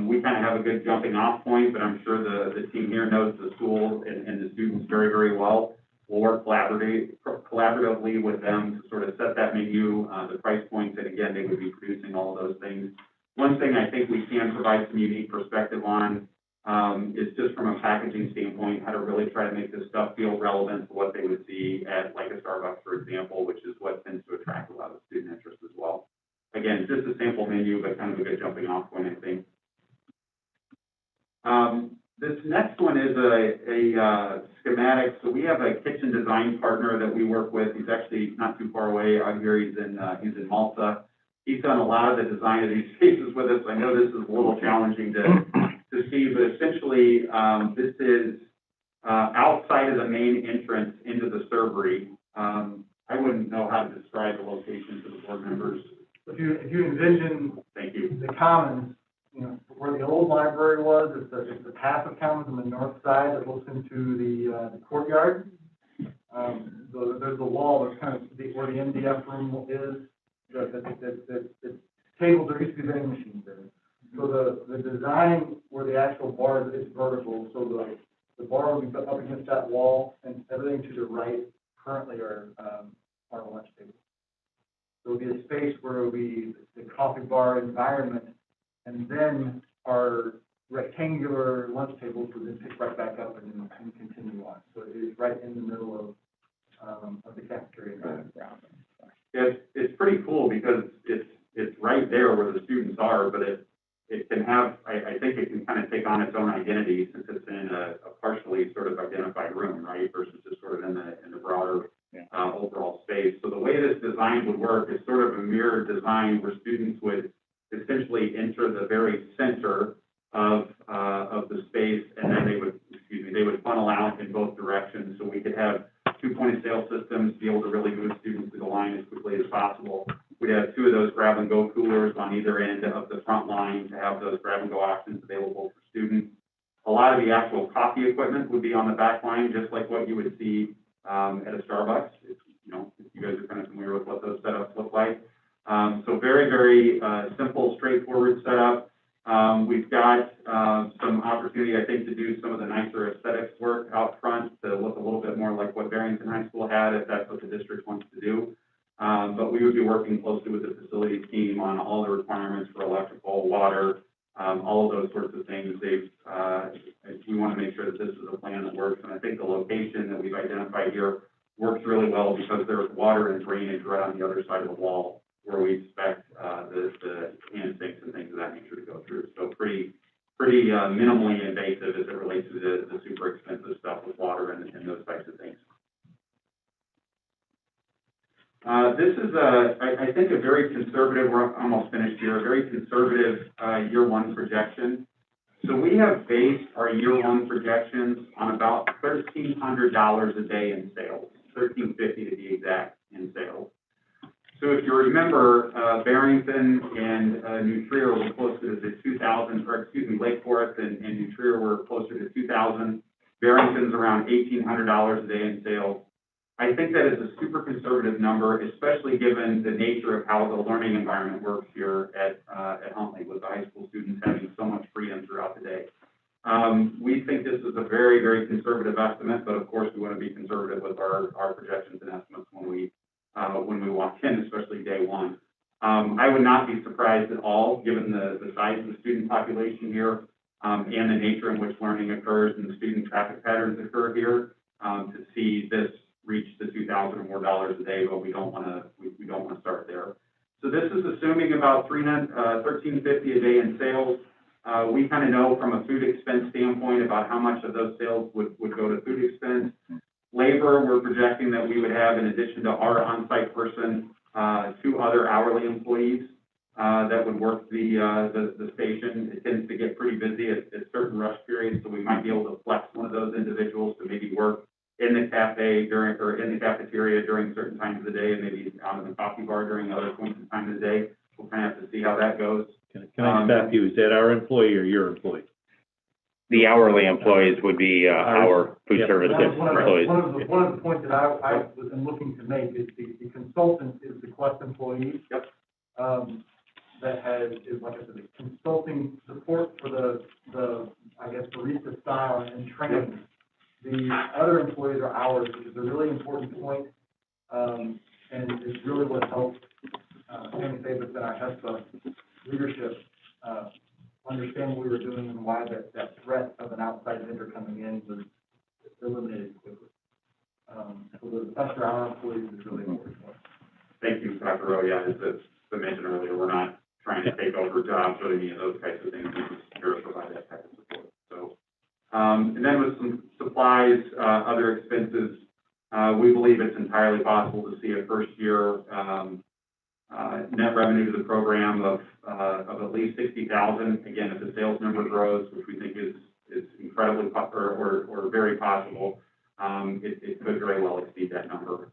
We kind of have a good jumping off point, but I'm sure the team here knows the school and the students very, very well. We'll work collaboratively with them to sort of set that menu, the price points, and again, they would be producing all of those things. One thing I think we can provide some unique perspective on is just from a packaging standpoint, how to really try to make this stuff feel relevant to what they would see at like a Starbucks, for example, which is what tends to attract a lot of student interest as well. Again, just a sample menu, but kind of a good jumping off point, I think. This next one is a schematic. So we have a kitchen design partner that we work with. He's actually not too far away out here. He's in Malta. He's done a lot of the design of these spaces with us. I know this is a little challenging to see, but essentially, this is outside of the main entrance into the servery. I wouldn't know how to describe the location to the board members. If you envision Thank you. the commons, you know, where the old library was, it's the passive commons on the north side that looks into the courtyard. There's a wall that's kind of where the MDF room is. The tables, there used to be vending machines there. So the design where the actual bar is vertical, so the bar will be up against that wall, and everything to the right currently are lunch tables. So it'll be a space where it'll be the coffee bar environment, and then our rectangular lunch tables will then pick right back up and continue on. So it is right in the middle of the cafeteria. It's pretty cool because it's right there where the students are, but it can have, I think it can kind of take on its own identity since it's in a partially sort of identified room, right, versus just sort of in the broader overall space. So the way this design would work is sort of a mirror design where students would essentially enter the very center of the space, and then they would funnel out in both directions. So we could have 2 point-of-sale systems be able to really move students to the line as quickly as possible. We'd have 2 of those grab-and-go coolers on either end of the front line to have those grab-and-go options available for students. A lot of the actual coffee equipment would be on the back line, just like what you would see at a Starbucks. If you guys are kind of familiar with what those setups look like. So very, very simple, straightforward setup. We've got some opportunity, I think, to do some of the nicer aesthetics work out front to look a little bit more like what Barrington High School had, if that's what the district wants to do. But we would be working closely with the facilities team on all the requirements for electrical, water, all of those sorts of things. We want to make sure that this is a plan that works. And I think the location that we've identified here works really well because there's water and drainage right on the other side of the wall where we expect the hand sinks and things of that nature to go through. So pretty minimally invasive as it relates to the super expensive stuff with water and those types of things. This is, I think, a very conservative, we're almost finished here, a very conservative year one projection. So we have based our year one projections on about $1,300 a day in sales, $1,350 to be exact in sales. So if you remember, Barrington and New Trier were closer to the 2,000, or excuse me, Lake Forest and New Trier were closer to 2,000. Barrington's around $1,800 a day in sales. I think that is a super conservative number, especially given the nature of how the learning environment works here at Huntley, with the high school students having so much freedom throughout the day. We think this is a very, very conservative estimate, but of course we want to be conservative with our projections and estimates when we walk in, especially day one. I would not be surprised at all, given the size of the student population here, and the nature in which learning occurs and the student traffic patterns occur here, to see this reach the $2,000 or more a day, but we don't want to start there. So this is assuming about $1,350 a day in sales. We kind of know from a food expense standpoint about how much of those sales would go to food expense. Labor, we're projecting that we would have, in addition to our on-site person, 2 other hourly employees that would work the station. It tends to get pretty busy at certain rush periods, so we might be able to flex one of those individuals to maybe work in the cafe or in the cafeteria during certain times of the day, and maybe out in the coffee bar during other points in time of the day. We'll kind of have to see how that goes. Can I stop you? Is that our employee or your employee? The hourly employees would be, our food Yeah. service That was employees. one of the points that I was looking to make is the consultant is the Quest employee. Yep. That is, like I said, the consulting support for the I guess, barista style and training. The other employees are ours, which is a really important point, and it's really what helped Tammy Davis and our HESPA leadership understand what we were doing and why that threat of an outside vendor coming in was eliminated quickly. So the best for our employees is really important. Thank you, Dr. Rowe. Yeah, as I mentioned earlier, we're not trying to take over jobs or any of those types of things. We just here to provide that type of support. So, and then with some supplies, other expenses, we believe it's entirely possible to see a first year net revenue to the program of at least $60,000. Again, if the sales number grows, which we think is incredibly or very possible, it could very well exceed that number.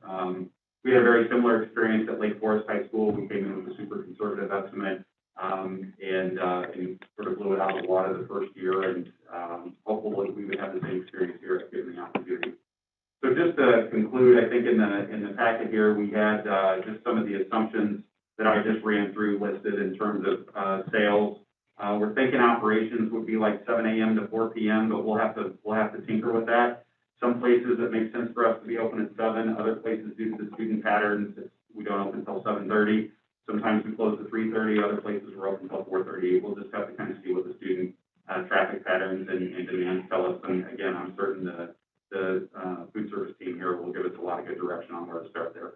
We had a very similar experience at Lake Forest High School. We came in with a super conservative estimate, and sort of blew it out of the water the first year, and hopefully we would have the same experience here given the opportunity. So just to conclude, I think in the packet here, we had just some of the assumptions that I just ran through listed in terms of sales. We're thinking operations would be like 7 a.m. to 4 p.m., but we'll have to tinker with that. Some places it makes sense for us to be open at 7. Other places, due to the student patterns, we don't open until 7:30. Sometimes we close at 3:30. Other places we're open until 4:30. We'll just have to kind of see what the student traffic patterns and demands tell us. And again, I'm certain the food service team here will give us a lot of good direction on where to start there.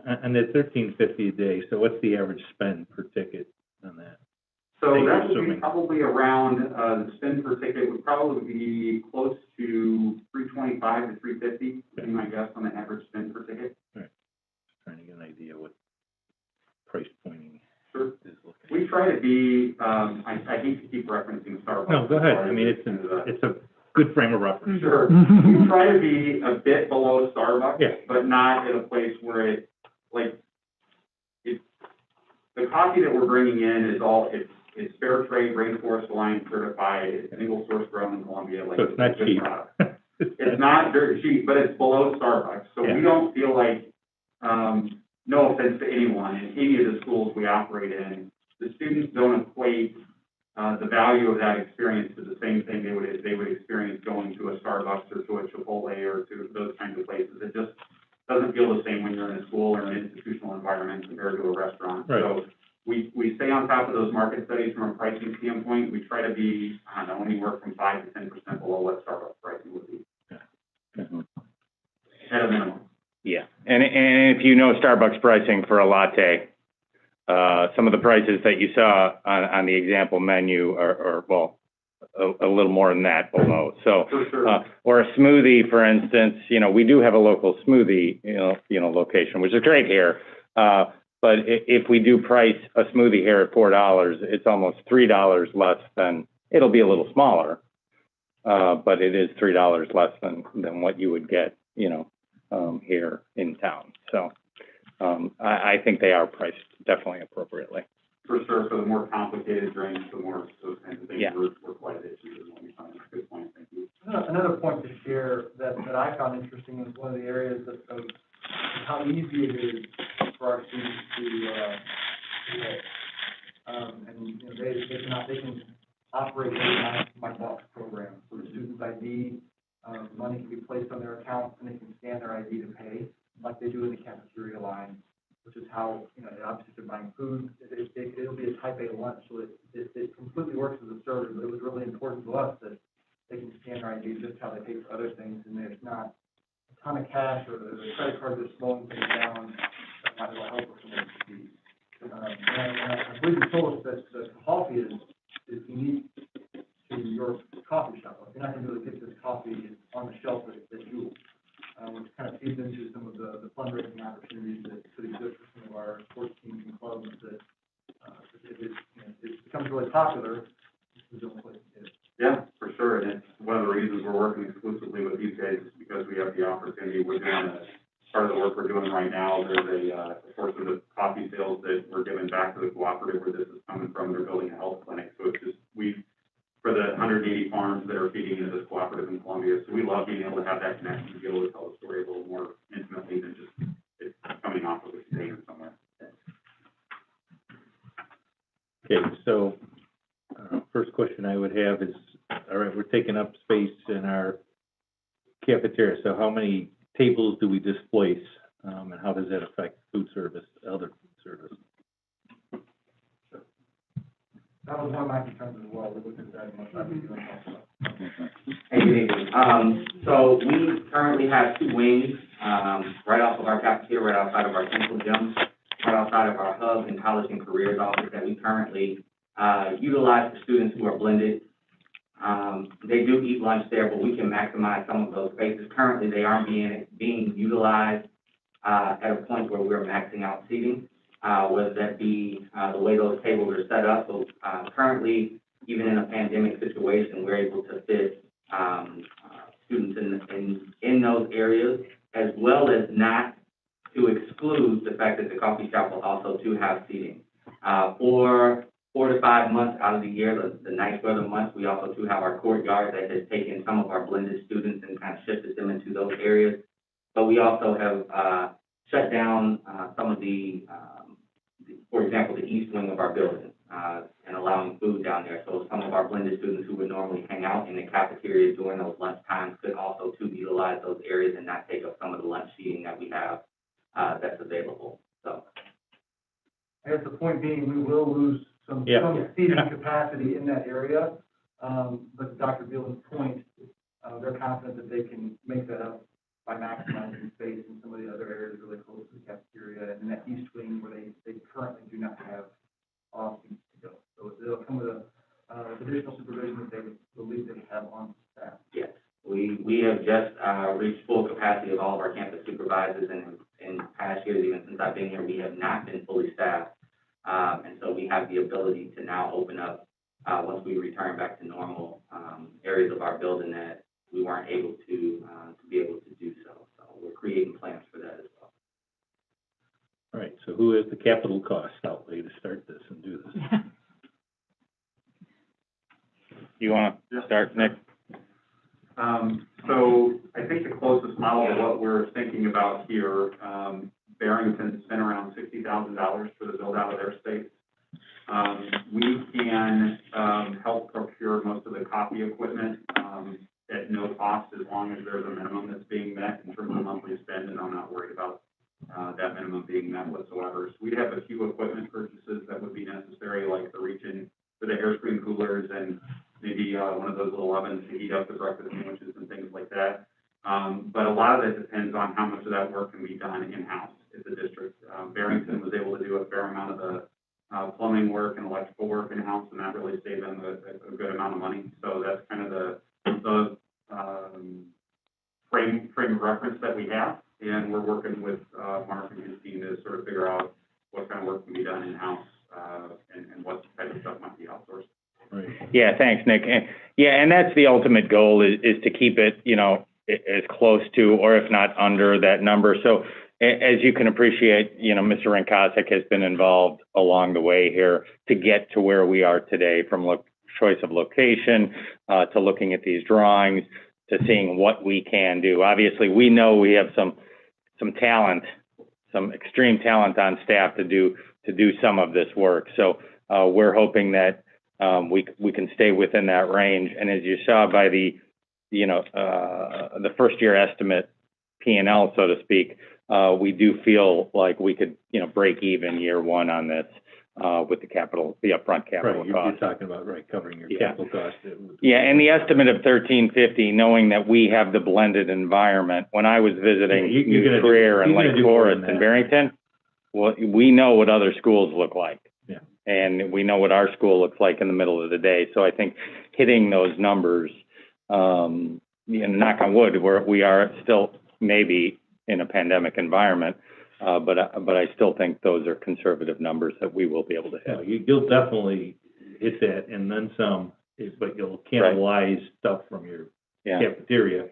And at $13.50 a day, so what's the average spend per ticket on that? So Thank that you, would be assuming. probably around, the spend per ticket would probably be close to $325 to $350, would be my guess on the average spend per ticket. Trying to get an idea what price pointing Sure. is looking. We try to be, I hate to keep referencing Starbucks. No, go ahead. I mean, it's a good frame of reference. Sure. We try to be a bit below Starbucks, Yeah. but not at a place where the coffee that we're bringing in is it's fair trade, Rainforest Alliance certified, it's single source grown in Colombia. So it's not a good cheap. product. It's not dirt cheap, but it's below Starbucks. So Yeah. we don't feel like, no offense to anyone, in any of the schools we operate in, the students don't equate the value of that experience to the same thing they would experience going to a Starbucks or to a Chipotle or to those kinds of places. It just doesn't feel the same when you're in a school or an institutional environment compared to a restaurant. Right. So we stay on top of those market studies from a pricing standpoint. We try to be, I don't know, anywhere from 5 to 10% below what Starbucks pricing would be. At a minimum. Yeah, and if you know Starbucks pricing for a latte, some of the prices that you saw on the example menu are well, a little more than that below. So, For sure. or a smoothie, for instance, we do have a local smoothie, location, which is great here. But if we do price a smoothie here at $4, it's almost $3 less than, it'll be a little smaller, but it is $3 less than what you would get, here in town. So I think they are priced definitely appropriately. For sure, for the more complicated drinks, the more, those kinds of things, Yeah. we're quite a bit cheaper than what we find. Good point, thank you. Another point to share that I found interesting is one of the areas of how easy it is for our students to pay. And, you know, they can operate my box program, so the student's ID, money can be placed on their account, and they can scan their ID to pay, like they do in the cafeteria line, which is how, you know, obviously if they're buying food, it'll be a type A lunch, so it completely works as a service, but it was really important to us that they can scan their ID just how they pay for other things, and there's not a ton of cash or the credit card that's slowing things down, that might well help with some of the fees. And I believe you told us that the coffee is unique to your coffee shop. Like, you're not gonna be able to get this coffee on the shelf at Jewel, which kind of feeds into some of the fundraising opportunities that could exist for some of our sports teams and clubs that, if it becomes really popular, this is the only place to get it. Yeah, for sure, and it's one of the reasons we're working exclusively with these guys, is because we have the opportunity. We're doing part of the work we're doing right now, there's a portion of the coffee sales that we're giving back to the cooperative where this is coming from. They're building a health clinic, so it's just, for the 180 farms that are feeding into this cooperative in Columbia, so we love being able to have that connection, to be able to tell the story a little more intimately than just it's coming off of a container somewhere. Okay, so, first question I would have is, all right, we're taking up space in our cafeteria, so how many tables do we displace? And how does that affect food service, other food service? That was one of my concerns as well, we looked at that, and I've been doing also. Hey, good evening. So we currently have two wings, right off of our cafeteria, right outside of our central gym, right outside of our hub and college and careers office that we currently, utilize for students who are blended. They do eat lunch there, but we can maximize some of those spaces. Currently, they aren't being utilized, at a point where we're maxing out seating, whether that be, the way those tables are set up. So, currently, even in a pandemic situation, we're able to fit, students in those areas, as well as not to exclude the fact that the coffee shop will also too have seating. For 4 to 5 months out of the year, the nice weather months, we also too have our courtyard that has taken some of our blended students and kind of shifted them into those areas. But we also have, shut down, some of for example, the east wing of our building, and allowing food down there. So some of our blended students who would normally hang out in the cafeteria during those lunch times could also too utilize those areas and not take up some of the lunch seating that we have, that's available. So. I guess the point being, we will lose some seating capacity in that area. But to Dr. Beelan's point, they're confident that they can make that up by maximizing space in some of the other areas really close to the cafeteria and in that east wing where they currently do not have off seats to go. So it'll come with additional supervision that they believe they have on staff. Yes, we have just reached full capacity of all of our campus supervisors, and in past years, even since I've been here, we have not been fully staffed. And so we have the ability to now open up, once we return back to normal, areas of our building that we weren't able to be able to do so. So we're creating plans for that as well. All right, so who has the capital cost outlay to start this and do this? You want to start, Nick? So I think the closest model to what we're thinking about here, Barrington spent around $60,000 for the build out of their space. We can help procure most of the copy equipment at no cost, as long as there's a minimum that's being met in terms of monthly spend, and I'm not worried about that minimum being met whatsoever. So we'd have a few equipment purchases that would be necessary, like the reach-in for the Airstream coolers and maybe one of those little ovens to heat up the breakfast sandwiches and things like that. But a lot of it depends on how much of that work can be done in-house at the district. Barrington was able to do a fair amount of the plumbing work and electrical work in-house, and that really saved them a good amount of money. So that's kind of the frame of reference that we have, and we're working with Mark and his team to sort of figure out what kind of work can be done in-house and what type of stuff might be outsourced. Right. Yeah, thanks, Nick. And that's the ultimate goal is to keep it, as close to, or if not under that number. So, as you can appreciate, you know, Mr. Rinkosik has been involved along the way here to get to where we are today, from choice of location, to looking at these drawings, to seeing what we can do. Obviously, we know we have some talent, some extreme talent on staff to do some of this work. So we're hoping that we can stay within that range. And as you saw by the first year estimate P&L, so to speak, we do feel like we could, you know, break even year one on this with the upfront capital Right, cost. you're talking about, covering your Yeah. capital cost. Yeah, and the estimate of $13.50, knowing that we have the blended environment. When I was visiting Yeah, you're gonna New Trier and you're gonna Lake do more Forest than and that. Barrington, well, we know what other schools look like. Yeah. And we know what our school looks like in the middle of the day. So I think hitting those numbers, knock on wood, we are still maybe in a pandemic environment, but I still think those are conservative numbers that we will be able to No, hit. you'll definitely hit that and then some, but you'll cannibalize stuff from your Yeah. cafeteria,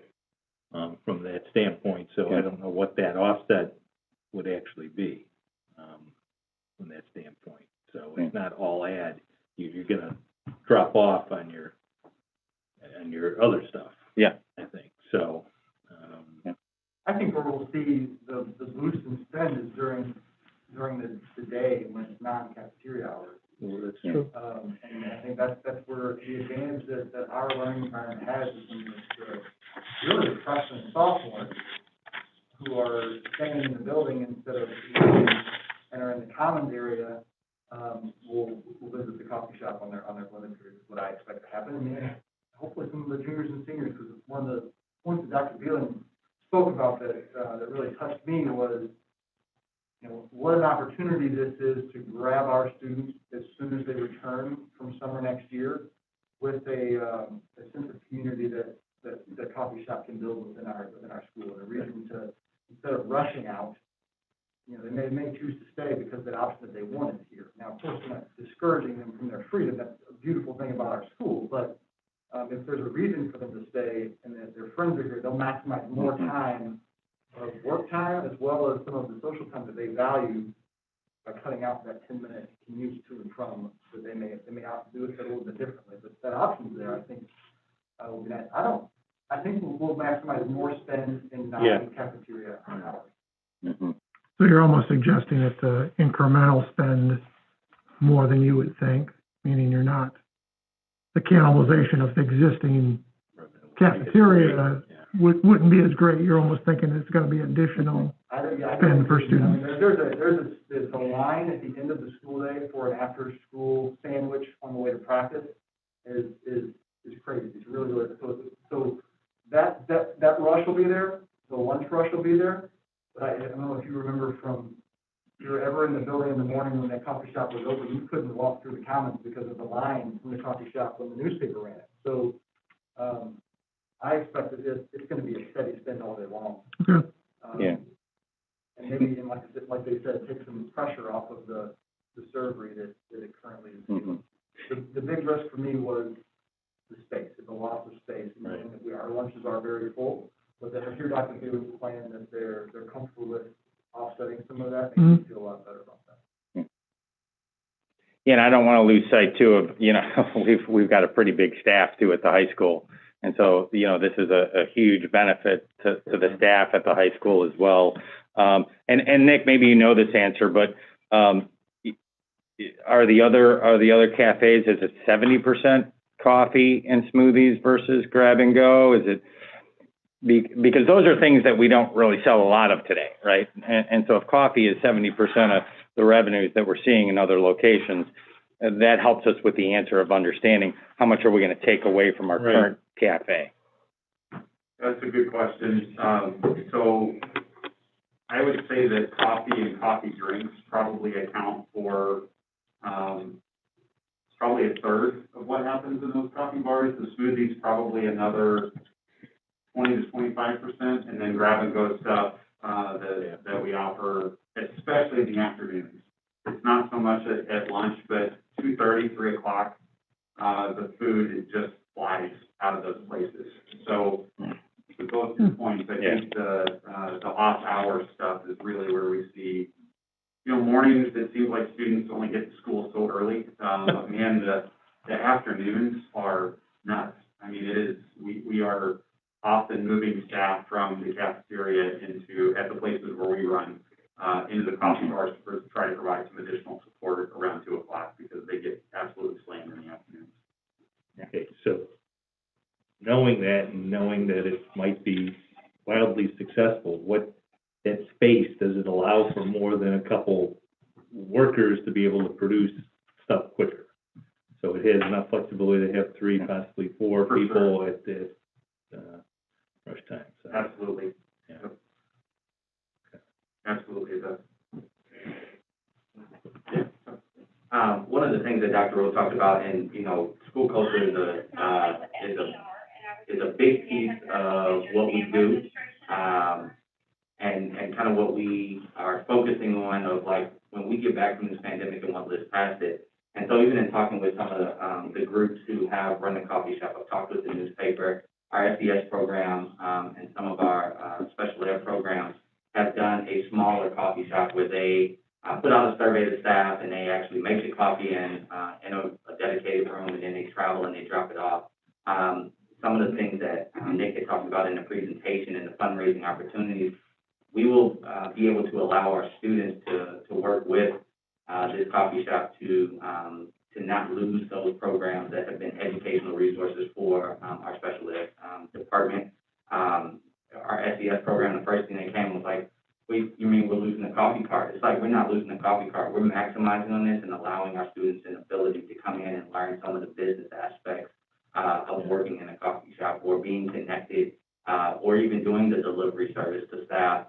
from that standpoint, so Yeah. I don't know what that offset would actually be, from that standpoint. So it's not all ad, you're gonna drop off on your other stuff. Yeah. I think, so, I think where we'll see the boost in spend is during the day when it's non-cafeteria hours. well, that's Yeah. true. And I think that's where the advantage that our learning environment has is when really the freshmen and sophomores who are staying in the building instead of leaving and are in the commons area, will visit the coffee shop on their limit period, is what I expect to happen. And hopefully some of the juniors and seniors, because one of the points that Dr. Beelan spoke about that really touched me was, you know, what an opportunity this is to grab our students as soon as they return from summer next year with a sense of community that the coffee shop can build within our school, and a reason to, instead of rushing out, you know, they may choose to stay because that option that they want is here. Now, of course, we're not discouraging them from their freedom. That's a beautiful thing about our school, but if there's a reason for them to stay and that their friends are here, they'll maximize more time of work time as well as some of the social time that they value by cutting out that 10-minute commute to and from, so they may have to do it a little bit differently. But that option's there, I think, will be nice. I think we'll maximize more spend in non-cafeteria hours. Mm-hmm. So you're almost suggesting it's a incremental spend more than you would think, meaning you're not, the cannibalization of the existing cafeteria wouldn't be as great. You're almost thinking it's gonna be additional spend per student. I mean, there's a line at the end of the school day for an after-school sandwich on the way to practice is crazy. It's really, really, so that rush will be there, the lunch rush will be there. But I don't know if you remember from, if you were ever in the building in the morning when that coffee shop was open, you couldn't walk through the commons because of the line from the coffee shop when the newspaper ran it. So, I expect that it's gonna be a steady spend all day long. Okay. Yeah. And maybe, and like they said, take some pressure off of the servery that it currently is. Mm-hmm. The big risk for me was the space, the loss of space, and Right. that our lunches are very full, but to hear Dr. Beelan's plan that they're comfortable with offsetting some of that, makes me feel a lot better about that. Yeah, and I don't want to lose sight too of, you know, we've got a pretty big staff too at the high school. And so, you know, this is a huge benefit to the staff at the high school as well. And Nick, maybe you know this answer, but, are the other cafes, is it 70% coffee and smoothies versus grab and go? Is it, because those are things that we don't really sell a lot of today, right? And so if coffee is 70% of the revenues that we're seeing in other locations, that helps us with the answer of understanding how much are we going to take away from our current cafe. That's a good question. So I would say that coffee and coffee drinks probably account for, probably a third of what happens in those coffee bars. The smoothies probably another 20 to 25%, and then grab and go stuff, that we offer, especially in the afternoons. It's not so much at lunch, but 2:30, 3 o'clock, the food just flies out of those places. So with those 2 points, I think the off-hour stuff is really where we see, mornings, it seems like students only get to school so early. Man, the afternoons are nuts. I mean, it is, we are often moving staff from the cafeteria at the places where we run, into the coffee bars to try to provide some additional support around 2 o'clock because they get absolutely slammed in the afternoons. Okay, so knowing that and knowing that it might be wildly successful, that space, does it allow for more than a couple workers to be able to produce stuff quicker? So it has enough flexibility to have 3, possibly 4 For people at rush time, so. Absolutely. Yeah. Yep. Absolutely, it does. One of the things that Dr. Rose talked about, and, school culture is a big piece of what we do, and kind of what we are focusing on of like, when we get back from this pandemic and what lives past it. And so even in talking with some of the groups who have run the coffee shop, I've talked with the newspaper, our SDS program, and some of our special ed programs have done a smaller coffee shop where they put out a survey to staff, and they actually make the coffee in a dedicated room, and then they travel and they drop it off. Some of the things that Nick had talked about in the presentation and the fundraising opportunities, we will be able to allow our students to work with this coffee shop to not lose those programs that have been educational resources for our special ed department. Our SDS program, the first thing that came was like, you mean we're losing the coffee cart? It's like, we're not losing the coffee cart. We're maximizing on this and allowing our students an ability to come in and learn some of the business aspects of working in a coffee shop, or being connected, or even doing the delivery service to staff,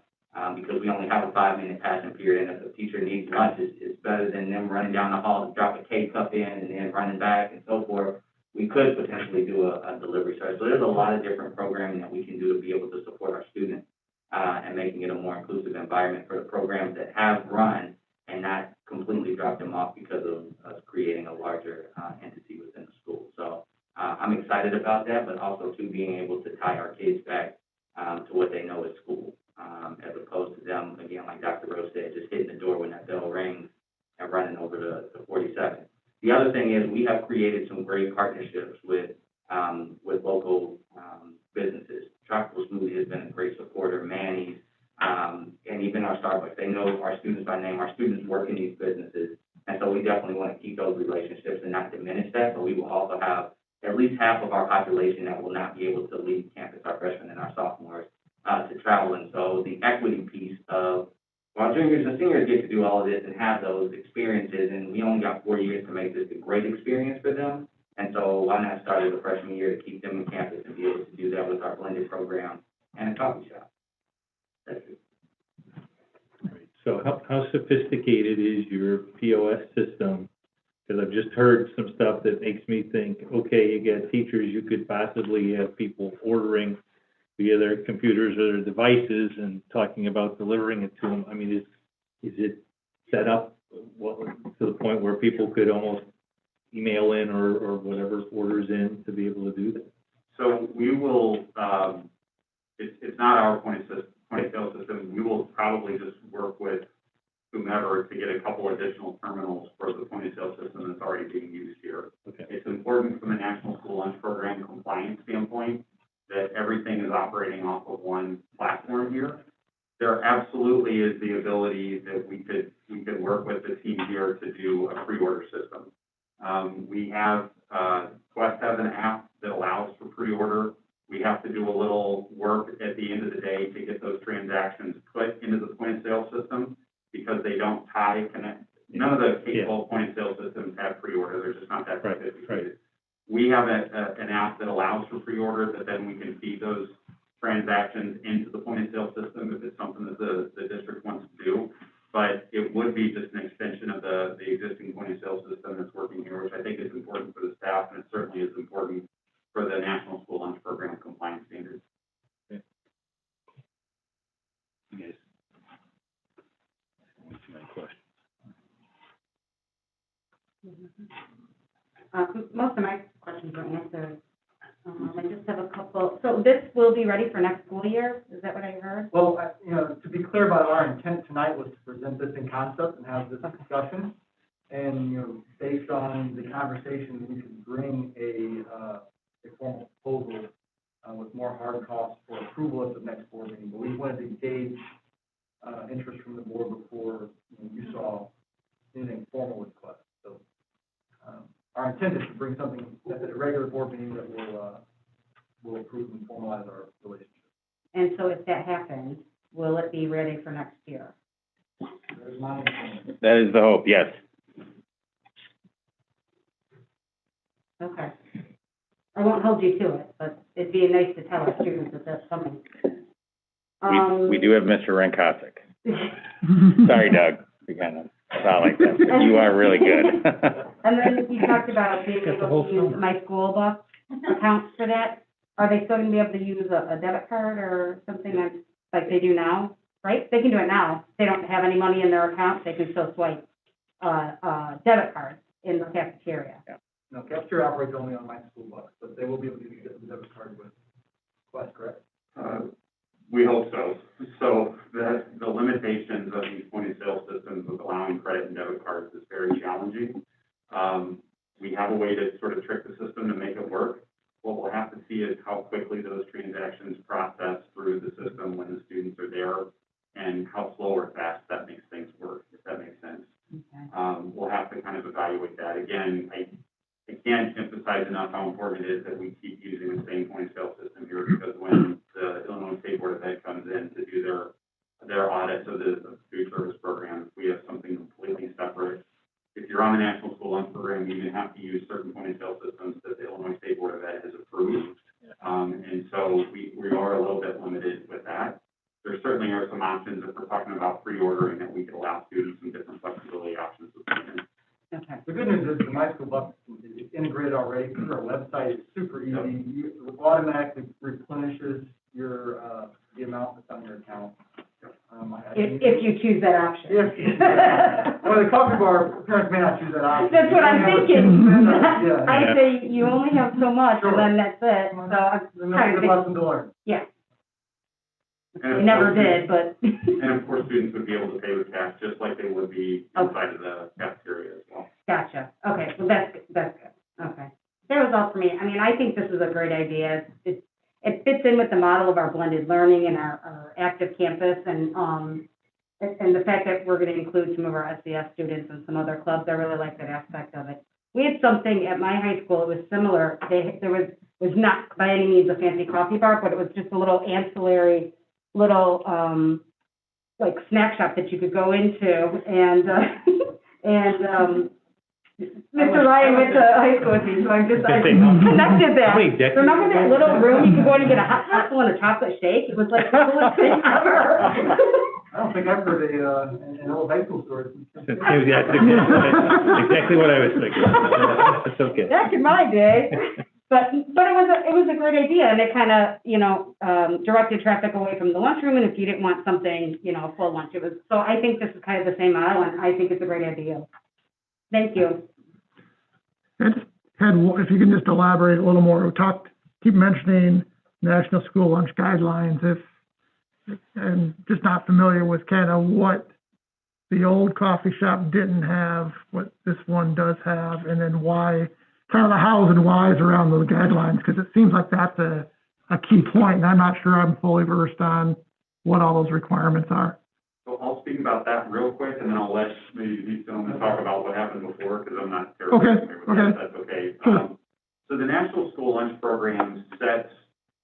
because we only have a 5-minute passing period, and if a teacher needs lunch, it's better than them running down the hall to drop a K-cup in and then running back and so forth. We could potentially do a delivery service. So there's a lot of different programming that we can do to be able to support our students, and making it a more inclusive environment for the programs that have run, and not completely drop them off because of us creating a larger entity within the school. So I'm excited about that, but also too being able to tie our kids back to what they know at school, as opposed to them, again, like Dr. Rose said, just hitting the door when that bell rings and running over to 47. The other thing is we have created some great partnerships with local businesses. Tropical Smoothie has been a great supporter, Manny's, and even our Starbucks. They know our students by name. Our students work in these businesses, and so we definitely want to keep those relationships and not diminish that, but we will also have at least half of our population that will not be able to leave campus, our freshmen and our sophomores, to travel. And so the equity piece of, well, juniors and seniors get to do all of this and have those experiences, and we only got 4 years to make this a great experience for them. And so why not start as a freshman year to keep them on campus and be able to do that with our blended program and a coffee shop? That's it. Right. So how sophisticated is your POS system? Because I've just heard some stuff that makes me think, okay, you got teachers, you could possibly have people ordering via their computers or their devices and talking about delivering it to them. I mean, is it set up to the point where people could almost email in or whatever orders in to be able to do that? So we will, it's not our point of sale system. We will probably just work with whomever to get a couple additional terminals for the point of sale system that's already being used here. Okay. It's important from a National School Lunch Program compliance standpoint that everything is operating off of one platform here. There absolutely is the ability that we could work with the team here to do a pre-order system. We have, Quest has an app that allows for pre-order. We have to do a little work at the end of the day to get those transactions put into the point of sale system because they don't connect. None of the K-12 point of sale systems have pre-order. They're just not that sophisticated. Right. We have an app that allows for pre-order that then we can feed those transactions into the point of sale system if it's something that the district wants to do. But it would be just an extension of the existing point of sale system that's working here, which I think is important for the staff, and it certainly is important for the National School Lunch Program compliance standards. Okay. You guys, what's my question? Most of my questions were answered. I just have a couple, so this will be ready for next school year, is that what I heard? Well, to be clear about our intent tonight was to present this in concept and have this discussion. And, based on the conversation, we could bring a formal proposal, with more hard costs for approval at the next board meeting. But we wanted to gauge, interest from the board before you saw anything formal with Quest. So, our intent is to bring something at the regular board meeting that will approve and formalize our relationship. And so if that happens, will it be ready for next year? There's my understanding. That is the hope, yes. Okay. I won't hold you to it, but it'd be nice to tell our students that that's coming. We do have Mr. Rankosik. Sorry, Doug, we kind of sound like that, but you are really good. And then you talked about being able to use my school bus accounts for that. Are they still gonna be able to use a debit card or something like they do now, right? They can do it now. They don't have any money in their account, they can still swipe, debit cards in the cafeteria. No, cafeteria operates only on my school bus, but they will be able to use the debit card with Quest, correct? We hope so. So the limitations of these point-of-sale systems with allowing credit and debit cards is very challenging. We have a way to sort of trick the system to make it work. What we'll have to see is how quickly those transactions process through the system when the students are there, and how slow or fast that makes things work, if that makes sense. Okay. We'll have to kind of evaluate that. Again, I can't emphasize enough how important it is that we keep using the same point-of-sale system here, because when the Illinois State Board of Ed comes in to do their audits of the food service program, we have something completely separate. If you're on the National School Lunch Program, you even have to use certain point-of-sale systems that the Illinois State Board of Ed has approved. And so we are a little bit limited with that. There certainly are some options if we're talking about pre-ordering that we could allow students some different flexibility options with them. Okay. The good news is the My School Bus is integrated already through our website. It's super easy. It automatically replenishes your, the amount that's on your account. If you choose that option. Well, the coffee bar, parents may not choose that option. That's what I'm thinking. Yeah. I say you only have so much, and then that's it, so I'm Then trying that's to a think, lesson to learn. yeah. And I of never course, did, but. And of course, students would be able to pay with cash, just like they would be inside of the cafeteria as well. Gotcha, okay, well, that's good, okay. That was all for me. I mean, I think this is a great idea. It fits in with the model of our blended learning and our active campus, and the fact that we're gonna include some of our SES students and some other clubs. I really like that aspect of it. We had something at my high school, it was similar. There was not by any means a fancy coffee bar, but it was just a little ancillary, little, like snack shop that you could go into, and Mr. Ryan went to high school with me, so I connected that. Remember that little room you could go in and get a hot apple and a chocolate shake? It was like the coolest thing ever. I don't think I've heard an old high school story. Yeah, exactly what I was thinking. That's okay. Back in my day. But it was a great idea, and it kind of, directed traffic away from the lunchroom, and if you didn't want something, a full lunch, so I think this is kind of the same model, and I think it's a great idea. Thank you. I just had, if you can just elaborate a little more, keep mentioning National School Lunch Guidelines, and just not familiar with kind of what the old coffee shop didn't have, what this one does have, and then why, kind of the hows and whys around those guidelines, because it seems like that's a key point, and I'm not sure I'm fully versed on what all those requirements are. So I'll speak about that real quick, and then I'll let maybe these gentlemen talk about what happened before, because I'm not terribly familiar with that, if that's okay. So the National School Lunch Program sets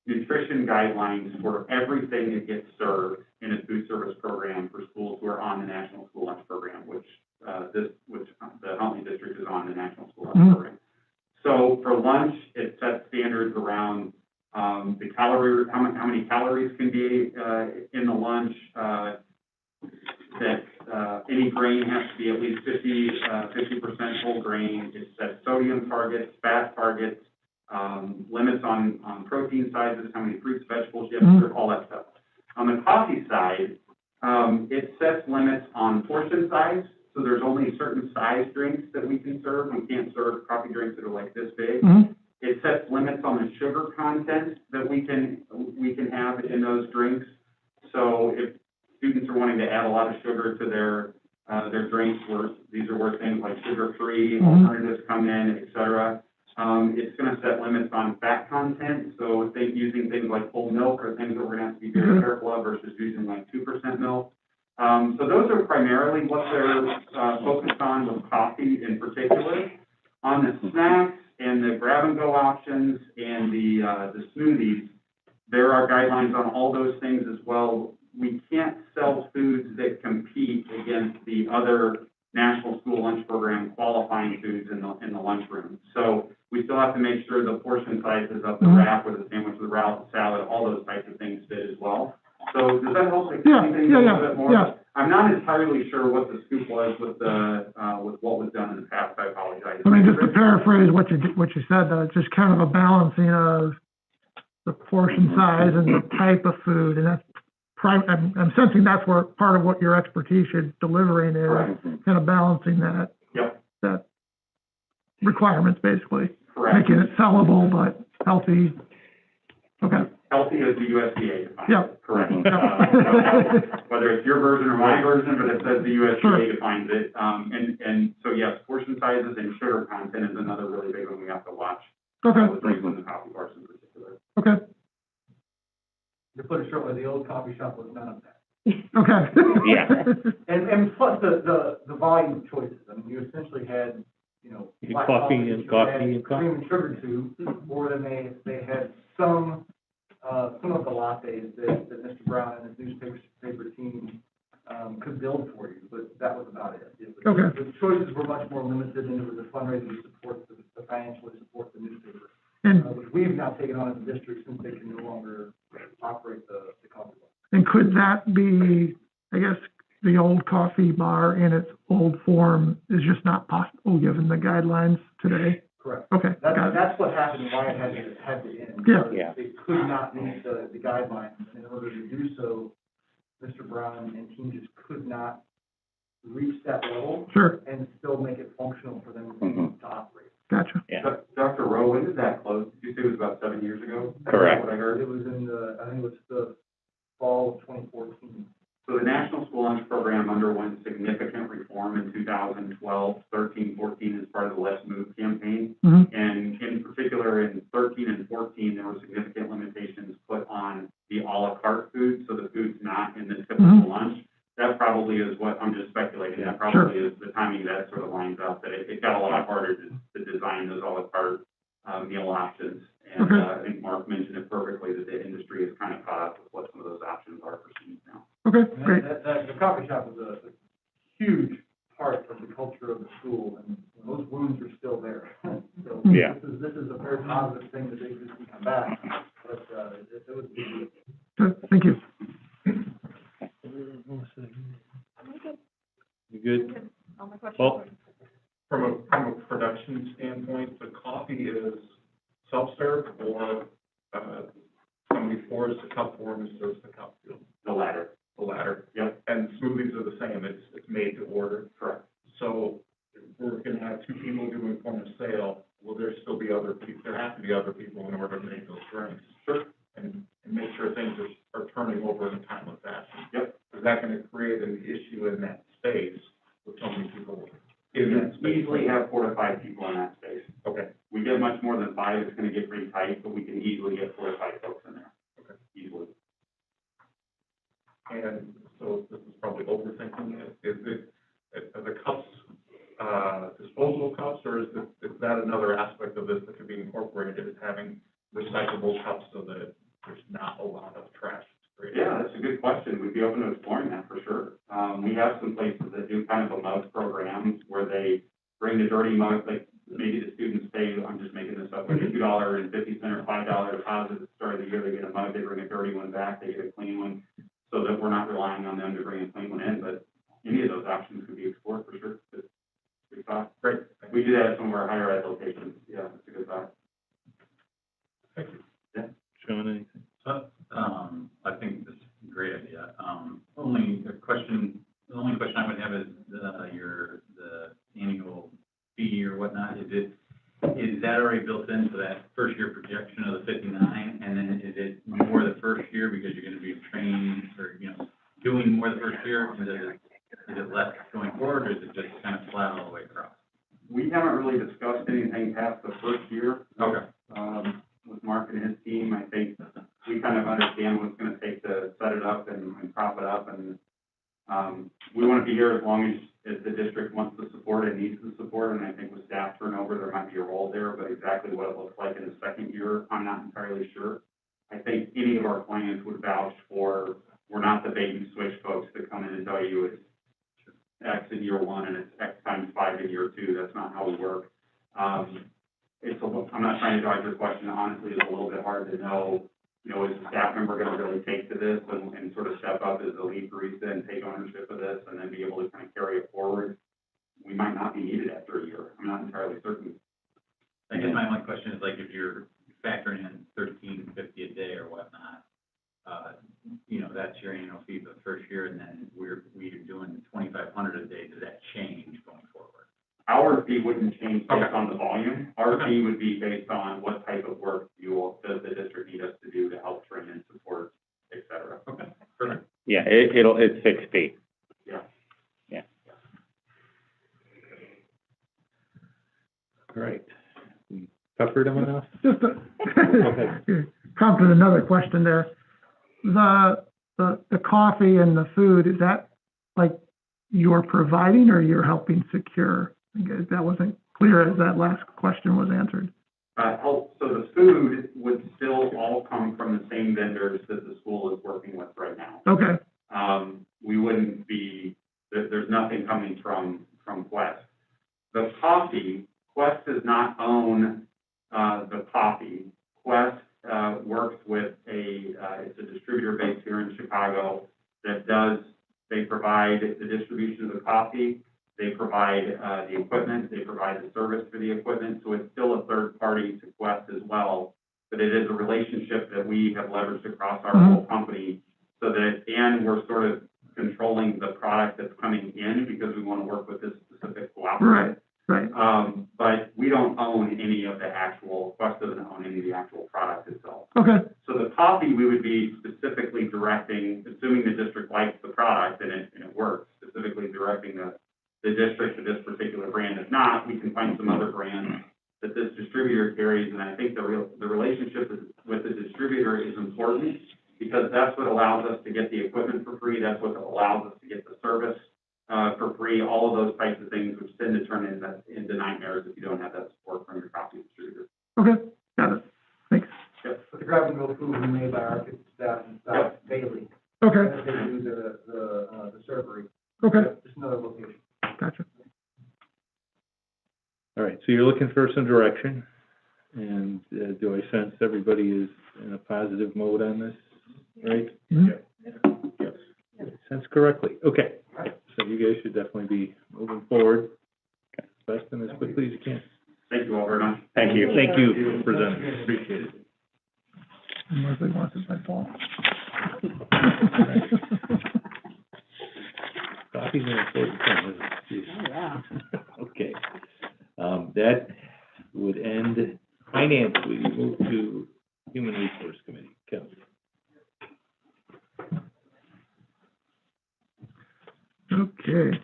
nutrition guidelines for everything that gets served in a food service program for schools who are on the National School Lunch Program, which the Huntley District is on the National School Lunch Program. So for lunch, it sets standards around the calorie, how many calories can be in the lunch, that any grain has to be at least 50% whole grain. It sets sodium targets, fat targets, limits on protein sizes, how many fruits, vegetables you have to serve, all that stuff. On the coffee side, it sets limits on portion size. So there's only certain size drinks that we can serve. We can't serve coffee drinks that are like this big. It sets limits on the sugar content that we can have in those drinks. So if students are wanting to add a lot of sugar to their drinks, these are where things like sugar-free alternatives come in, et cetera. It's gonna set limits on fat content, so if they're using things like whole milk or things that we're gonna have to be very careful of versus using like 2% milk. So those are primarily what they're focused on with coffee in particular. On the snacks and the grab-and-go options and the smoothies, there are guidelines on all those things as well. We can't sell foods that compete against the other National School Lunch Program qualifying foods in the lunchroom. So we still have to make sure the portion sizes of the wrap or the sandwich or the salad, all those types of things fit as well. So does that help explain things a little bit more? Yeah. I'm not entirely sure what the scoop was with what was done in the past. I apologize. I mean, just to paraphrase what you said, though, it's just kind of a balancing of the portion size and the type of food, and that's I'm sensing that's where part of what your expertise you're delivering is, Correct. kind of balancing that. Yep. That requirements, basically. Correct. Making it sellable, but healthy. Okay. Healthy as the USDA defines Yep. it. Correct. Yep. Whether it's your version or my version, but it says the USDA Sure. defines it. And so yes, portion sizes and sugar content is another really big one we have to watch. Okay. With drinks and the coffee bars in particular. Okay. To put it shortly, the old coffee shop was none of that. Okay. Yeah. And plus the volume of choices, I mean, you essentially had, you know. black Coffee and you coffee had and coffee. Cream and sugar too, or then they had some of the lattes that Mr. Brown and his newspaper team, could build for you, but that was about it. Okay. The choices were much more limited, and it was a fundraiser to support, to financially support the newspaper, And, which we've now taken on as a district since they can no longer operate the coffee bar. and could that be, I guess, the old coffee bar in its old form is just not possible given the guidelines today? Correct. Okay, got it. That's what happened, why it had to end. Yeah. Yeah. It could not meet the guidelines, and in order to do so, Mr. Brown and team just could not reach that level Sure, and still make it functional for them to operate. gotcha. Yeah. Dr. Rowe, when did that close? Did you say it was about 7 years ago? Correct. Is that what I heard? It was I think it was the fall of 2014. So the National School Lunch Program underwent significant reform in 2012, 13, 14 as part of the Let's Move campaign. Mm-hmm. And in particular, in 13 and 14, there were significant limitations put on the à la carte food, so the food's not in the typical Mhm. lunch. That probably is what, I'm just speculating, that Sure. probably is the timing that sort of lines up, that it got a lot harder to design those à la carte meal options. And Okay. I think Mark mentioned it perfectly, that the industry is kind of caught up with what some of those options are for students now. Okay, And great. the coffee shop was a huge part of the culture of the school, and those wounds are still there. So Yeah. this is a very positive thing that they just can come back, but, it was a big deal. Good, thank you. You good? All my questions. Well, From a production standpoint, the coffee is self-serve or, somebody pours the cup for and serves the cup? The latter. The latter. Yep. And smoothies are the same, it's made to order. Correct. So if we're gonna have two people doing point of sale, will there still be other people, there have to be other people in order to make those drinks? Sure. And make sure things are turning over in a timely fashion. Yep. Is that gonna create an issue in that space with so many people You in that can space? easily have 4 to 5 people in that space. Okay, We get much more than 5, it's gonna get pretty tight, but we can easily get 4 to 5 folks in there. Okay. Easily. and so this is probably overthinking it, is it, are the cups, disposable cups, or is that another aspect of this that could be incorporated, is having recyclable cups so that there's not a lot of trash created? Yeah, that's a good question. We'd be open to exploring that for sure. We have some places that do kind of a mug program where they bring the dirty mug, like maybe the students pay, I'm just making this up, like a $2.50 or $5 deposit at the start of the year, they get a mug, they bring a dirty one back, they get a clean one, so that we're not relying on them to bring a clean one in, but any of those options could be explored for sure. Good thought. Great. We do that at some of our higher ed locations. Yeah, that's a good thought. Thank you. Sean, anything? I think this is a great idea. The only question I would have is, the annual fee or whatnot, is that already built into that first year projection of the 59? And then is it more the first year because you're gonna be training or, doing more the first year? And is it less going forward, or is it just kind of flat all the way across? We haven't really discussed anything past the first year. Okay. With Mark and his team, I think we kind of understand what it's gonna take to set it up and prop it up, and, we wanna be here as long as the district wants the support and needs the support, and I think with staff turnover, there might be a role there, but exactly what it looks like in the second year, I'm not entirely sure. I think any of our clients would vouch for, we're not the bait and switch folks that come in and tell you it's X in year one and it's X times 5 in year two. That's not how we work. I'm not trying to dodge your question. Honestly, it's a little bit hard to know, is the staff member going to really take to this and sort of step up as the lead barista and take ownership of this and then be able to kind of carry it forward? We might not be needed after a year. I'm not entirely certain. I guess my only question is, like, if you're factoring in $13.50 a day or whatnot, that's your annual fee for the first year, and then we're doing $2,500 a day. Does that change going forward? Our fee wouldn't change based on the volume. Our fee would be based on what type of work does the district need us to do to help train and support, et cetera. Okay, perfect. Yeah, it's fixed fee. Yeah. Yeah. All right. We covered them enough? Just prompted another question there. The coffee and the food, is that like you're providing or you're helping secure? I guess that wasn't clear as that last question was answered. So the food would still all come from the same vendors that the school is working with right now. Okay. We wouldn't be, there's nothing coming from Quest. The coffee, Quest does not own the coffee. Quest works with it's a distributor based here in Chicago that they provide the distribution of the coffee, they provide the equipment, they provide the service for the equipment, so it's still a third party to Quest as well, but it is a relationship that we have leveraged across our whole company, so that, and we're sort of controlling the product that's coming in because we want to work with this specific cooperative. Right. But we don't own any of the actual, Quest doesn't own any of the actual product itself. Okay. So the coffee, we would be specifically directing, assuming the district likes the product and it works, specifically directing the district to this particular brand. If not, we can find some other brands that this distributor carries, and I think the relationship with the distributor is important because that's what allows us to get the equipment for free, that's what allows us to get the service for free, all of those types of things, which tend to turn into nightmares if you don't have that support from your coffee distributor. Okay, got it. Thanks. Yep. But the grab and go food will be made by our kitchen staff and staff daily. Okay, As they do the servery. okay, Just another location. gotcha. All right, so you're looking for some direction, and do I sense everybody is in a positive mode on this, right? Mhm. Yes. Sense correctly. Okay, so you guys should definitely be moving forward as fast and as quickly as you can. Thank you all very much. Thank you. Thank you for presenting, appreciate it. And Leslie wants it by fall. Coffee's an important thing, isn't it? Jeez. Oh, yeah. Okay. That would end finance. We move to Human Resource Committee. Kevin. Okay.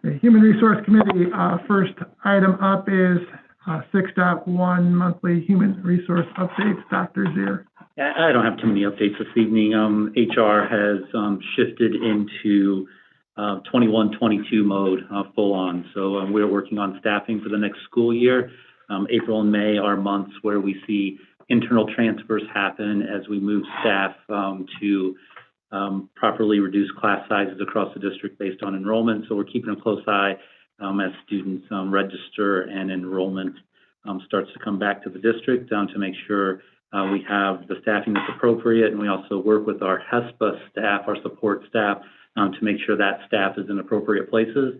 The Human Resource Committee, first item up is 6.1 monthly human resource updates. Dr. Zier. I don't have too many updates this evening. HR has shifted into 21-22 mode, full on. So we're working on staffing for the next school year. April and May are months where we see internal transfers happen as we move staff to properly reduce class sizes across the district based on enrollment. So we're keeping a close eye as students register and enrollment starts to come back to the district to make sure we have the staffing that's appropriate, and we also work with our HESPA staff, our support staff, to make sure that staff is in appropriate places.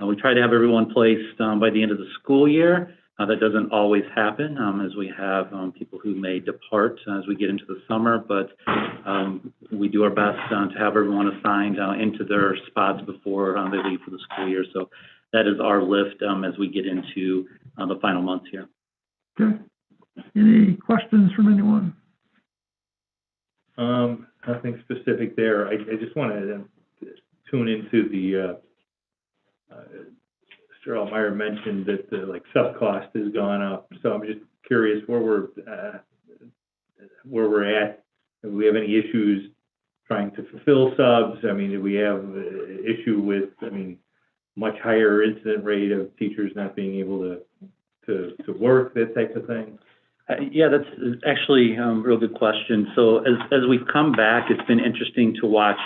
We try to have everyone placed by the end of the school year, That doesn't always happen, as we have people who may depart as we get into the summer, but we do our best to have everyone assigned into their spots before they leave for the school year. So that is our lift as we get into the final months here. Okay. Any questions from anyone? Nothing specific there. I just wanted to tune into the, Mr. Altmeyer mentioned that the, like, sub-cost has gone up. So I'm just curious where we're at. Do we have any issues trying to fulfill subs? I mean, do we have an issue with, much higher incident rate of teachers not being able to work, that type of thing? Yeah, that's actually a real good question. So as we've come back, it's been interesting to watch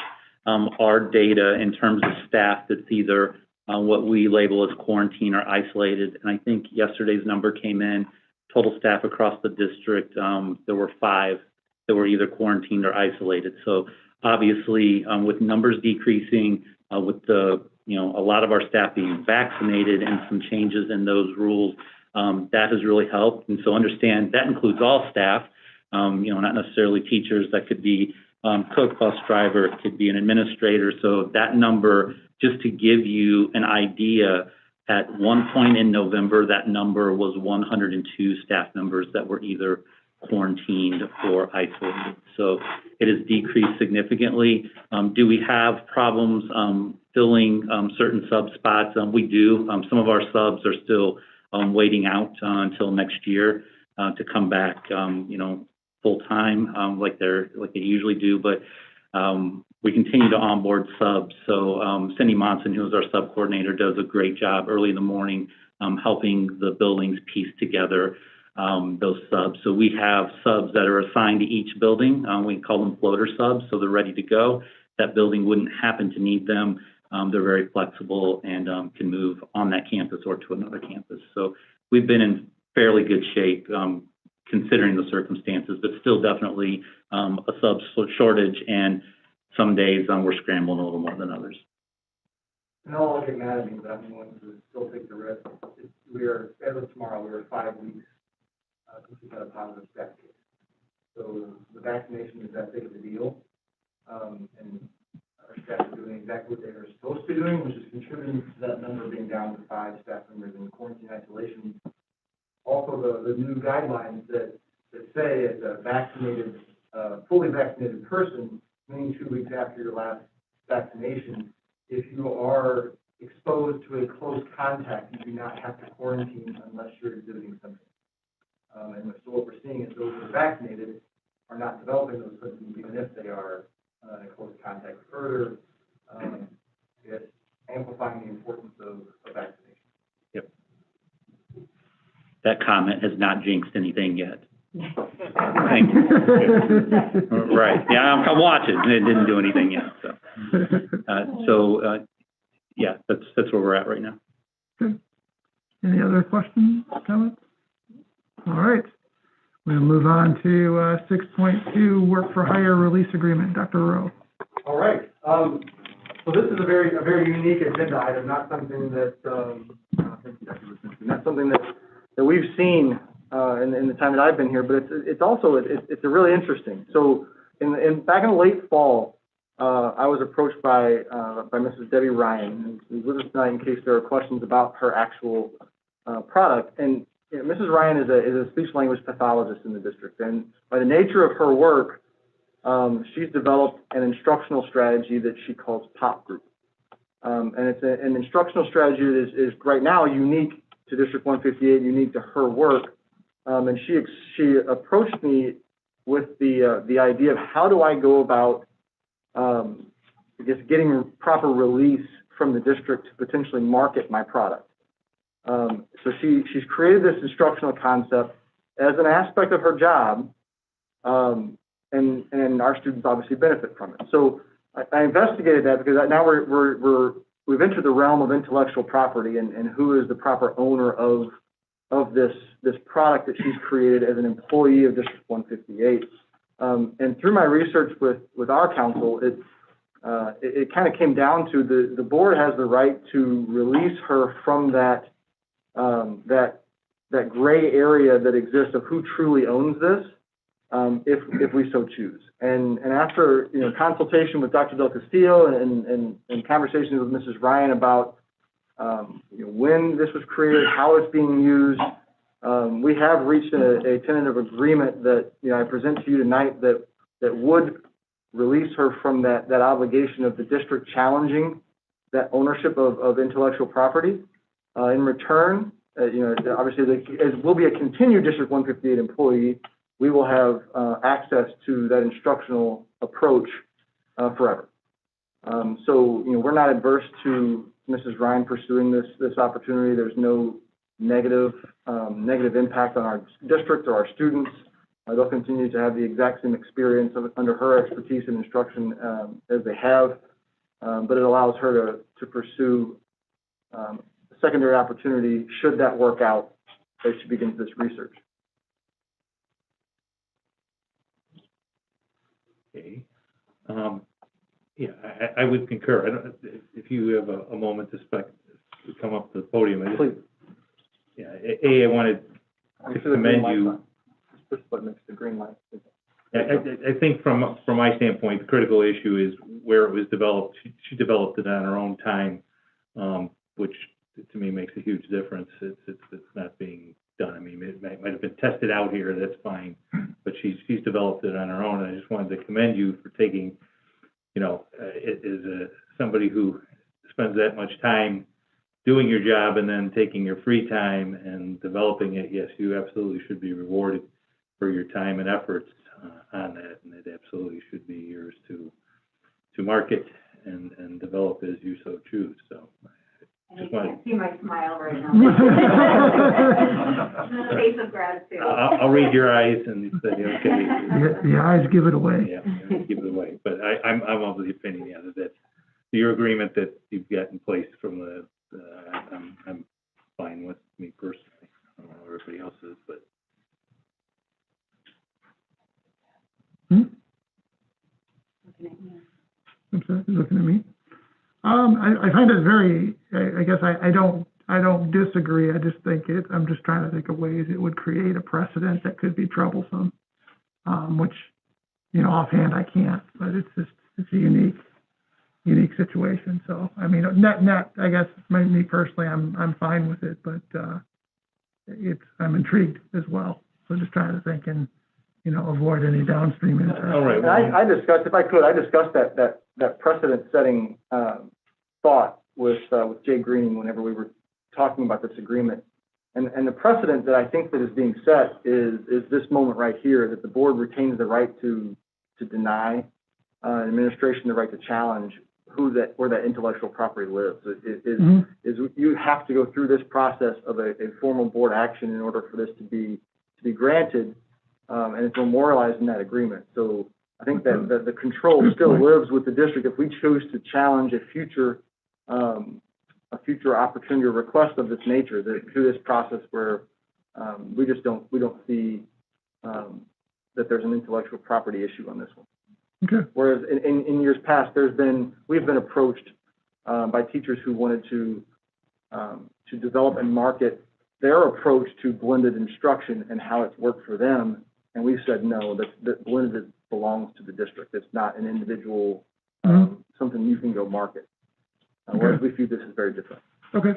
our data in terms of staff that's either what we label as quarantine or isolated. And I think yesterday's number came in, total staff across the district, there were 5 that were either quarantined or isolated. So obviously, with numbers decreasing, with the, a lot of our staff being vaccinated and some changes in those rules, that has really helped. And so understand that includes all staff, not necessarily teachers. That could be cook, bus driver, it could be an administrator. So that number, just to give you an idea, at one point in November, that number was 102 staff members that were either quarantined or isolated. So it has decreased significantly. Do we have problems filling certain sub spots? We do. Some of our subs are still waiting out until next year to come back, full time, like they usually do. But we continue to onboard subs. So Cindy Monson, who is our sub coordinator, does a great job early in the morning helping the buildings piece together those subs. So we have subs that are assigned to each building. We call them floater subs, so they're ready to go. That building wouldn't happen to need them. They're very flexible and can move on that campus or to another campus. So we've been in fairly good shape considering the circumstances, but still definitely a sub shortage, and some days we're scrambling a little more than others. And all I get mad at me, but I'm willing to still take the risk. We are, as of tomorrow, we are 5 weeks since we've had a positive staff case. So the vaccination is that big of a deal. And our staff are doing exactly what they are supposed to be doing, which is contributing to that number being down to 5 staff members in quarantine isolation. Also, the new guidelines that say as a vaccinated, fully vaccinated person, meaning 2 weeks after your last vaccination, if you are exposed to a close contact, you do not have to quarantine unless you're exhibiting symptoms. And so what we're seeing is those who are vaccinated are not developing those symptoms even if they are in close contact. Further, it's amplifying the importance of vaccination. Yep. That comment has not jinxed anything yet. Thank you. Right. Yeah, I'm watching. It didn't do anything yet. So, yeah, that's where we're at right now. Okay. Any other questions, comments? All right. We'll move on to 6.2, work for hire release agreement. Dr. Rowe. All right. So this is a very unique agenda item, not something that not something that we've seen in the time that I've been here, but it's also it's a really interesting. So back in the late fall, I was approached by Mrs. Debbie Ryan, who's with us tonight in case there are questions about her actual product. And Mrs. Ryan is a speech language pathologist in the district, and by the nature of her work, she's developed an instructional strategy that she calls Pop Group. And it's an instructional strategy that is right now unique to District 158, unique to her work. And she approached me with the idea of how do I go about, I guess, getting proper release from the district to potentially market my product. So she's created this instructional concept as an aspect of her job, and our students obviously benefit from it. So I investigated that because now we've entered the realm of intellectual property and who is the proper owner of this product that she's created as an employee of District 158. And through my research with our council, it kind of came down to the board has the right to release her from that that gray area that exists of who truly owns this, if we so choose. And after, you know, consultation with Dr. Del Castillo and conversations with Mrs. Ryan about, you know, when this was created, how it's being used, we have reached a tentative agreement that, you know, I present to you tonight that would release her from that obligation of the district challenging that ownership of intellectual property. In return, you know, obviously, as will be a continued District 158 employee, we will have access to that instructional approach forever. So, you know, we're not adverse to Mrs. Ryan pursuing this opportunity. There's no negative impact on our district or our students. They'll continue to have the exact same experience under her expertise and instruction as they have, but it allows her to pursue a secondary opportunity should that work out as she begins this research. Okay. Yeah, I would concur. I don't, if you have a moment to come up to the podium. Please. Yeah, I wanted to commend you. This what makes the green light. I think from my standpoint, the critical issue is where it was developed. She developed it on her own time, which to me makes a huge difference. It's not being done. I mean, it might have been tested out here. That's fine, but she's developed it on her own. And I just wanted to commend you for taking, you know, it is somebody who spends that much time doing your job and then taking your free time and developing it. Yes, you absolutely should be rewarded for your time and efforts on that, and it absolutely should be yours to market and develop as you so choose. So And you can't see my smile right now. The face of gratitude. I'll read your eyes and say, okay. The eyes give it away. Yeah, give it away. But I'm of the opinion, yeah, that your agreement that you've got in place from the, I'm fine with me personally. I don't know how everybody else is, but. I'm sorry, you're looking at me. I find it very, I guess I don't disagree. I just think I'm just trying to think of ways it would create a precedent that could be troublesome, which, you know, offhand I can't, but it's a unique situation. So, I mean, net, I guess, me personally, I'm fine with it, but, I'm intrigued as well. So just trying to think and, you know, avoid any downstream impact. All right. Well, I discussed, if I could, that precedent-setting thought with Jay Green whenever we were talking about this agreement. And the precedent that I think that is being set is this moment right here, that the board retains the right to deny administration the right to challenge where that intellectual property lives. You have to go through this process of a formal board action in order for this to be granted, and it's memorialized in that agreement. So I think that the control still lives with the district if we choose to challenge a future opportunity or request of this nature through this process where we don't see that there's an intellectual property issue on this one. Okay. Whereas in years past, we've been approached by teachers who wanted to develop and market their approach to blended instruction and how it's worked for them, and we've said no, that blended belongs to the district. It's not an individual something you can go market. Whereas we view this as very different. Okay.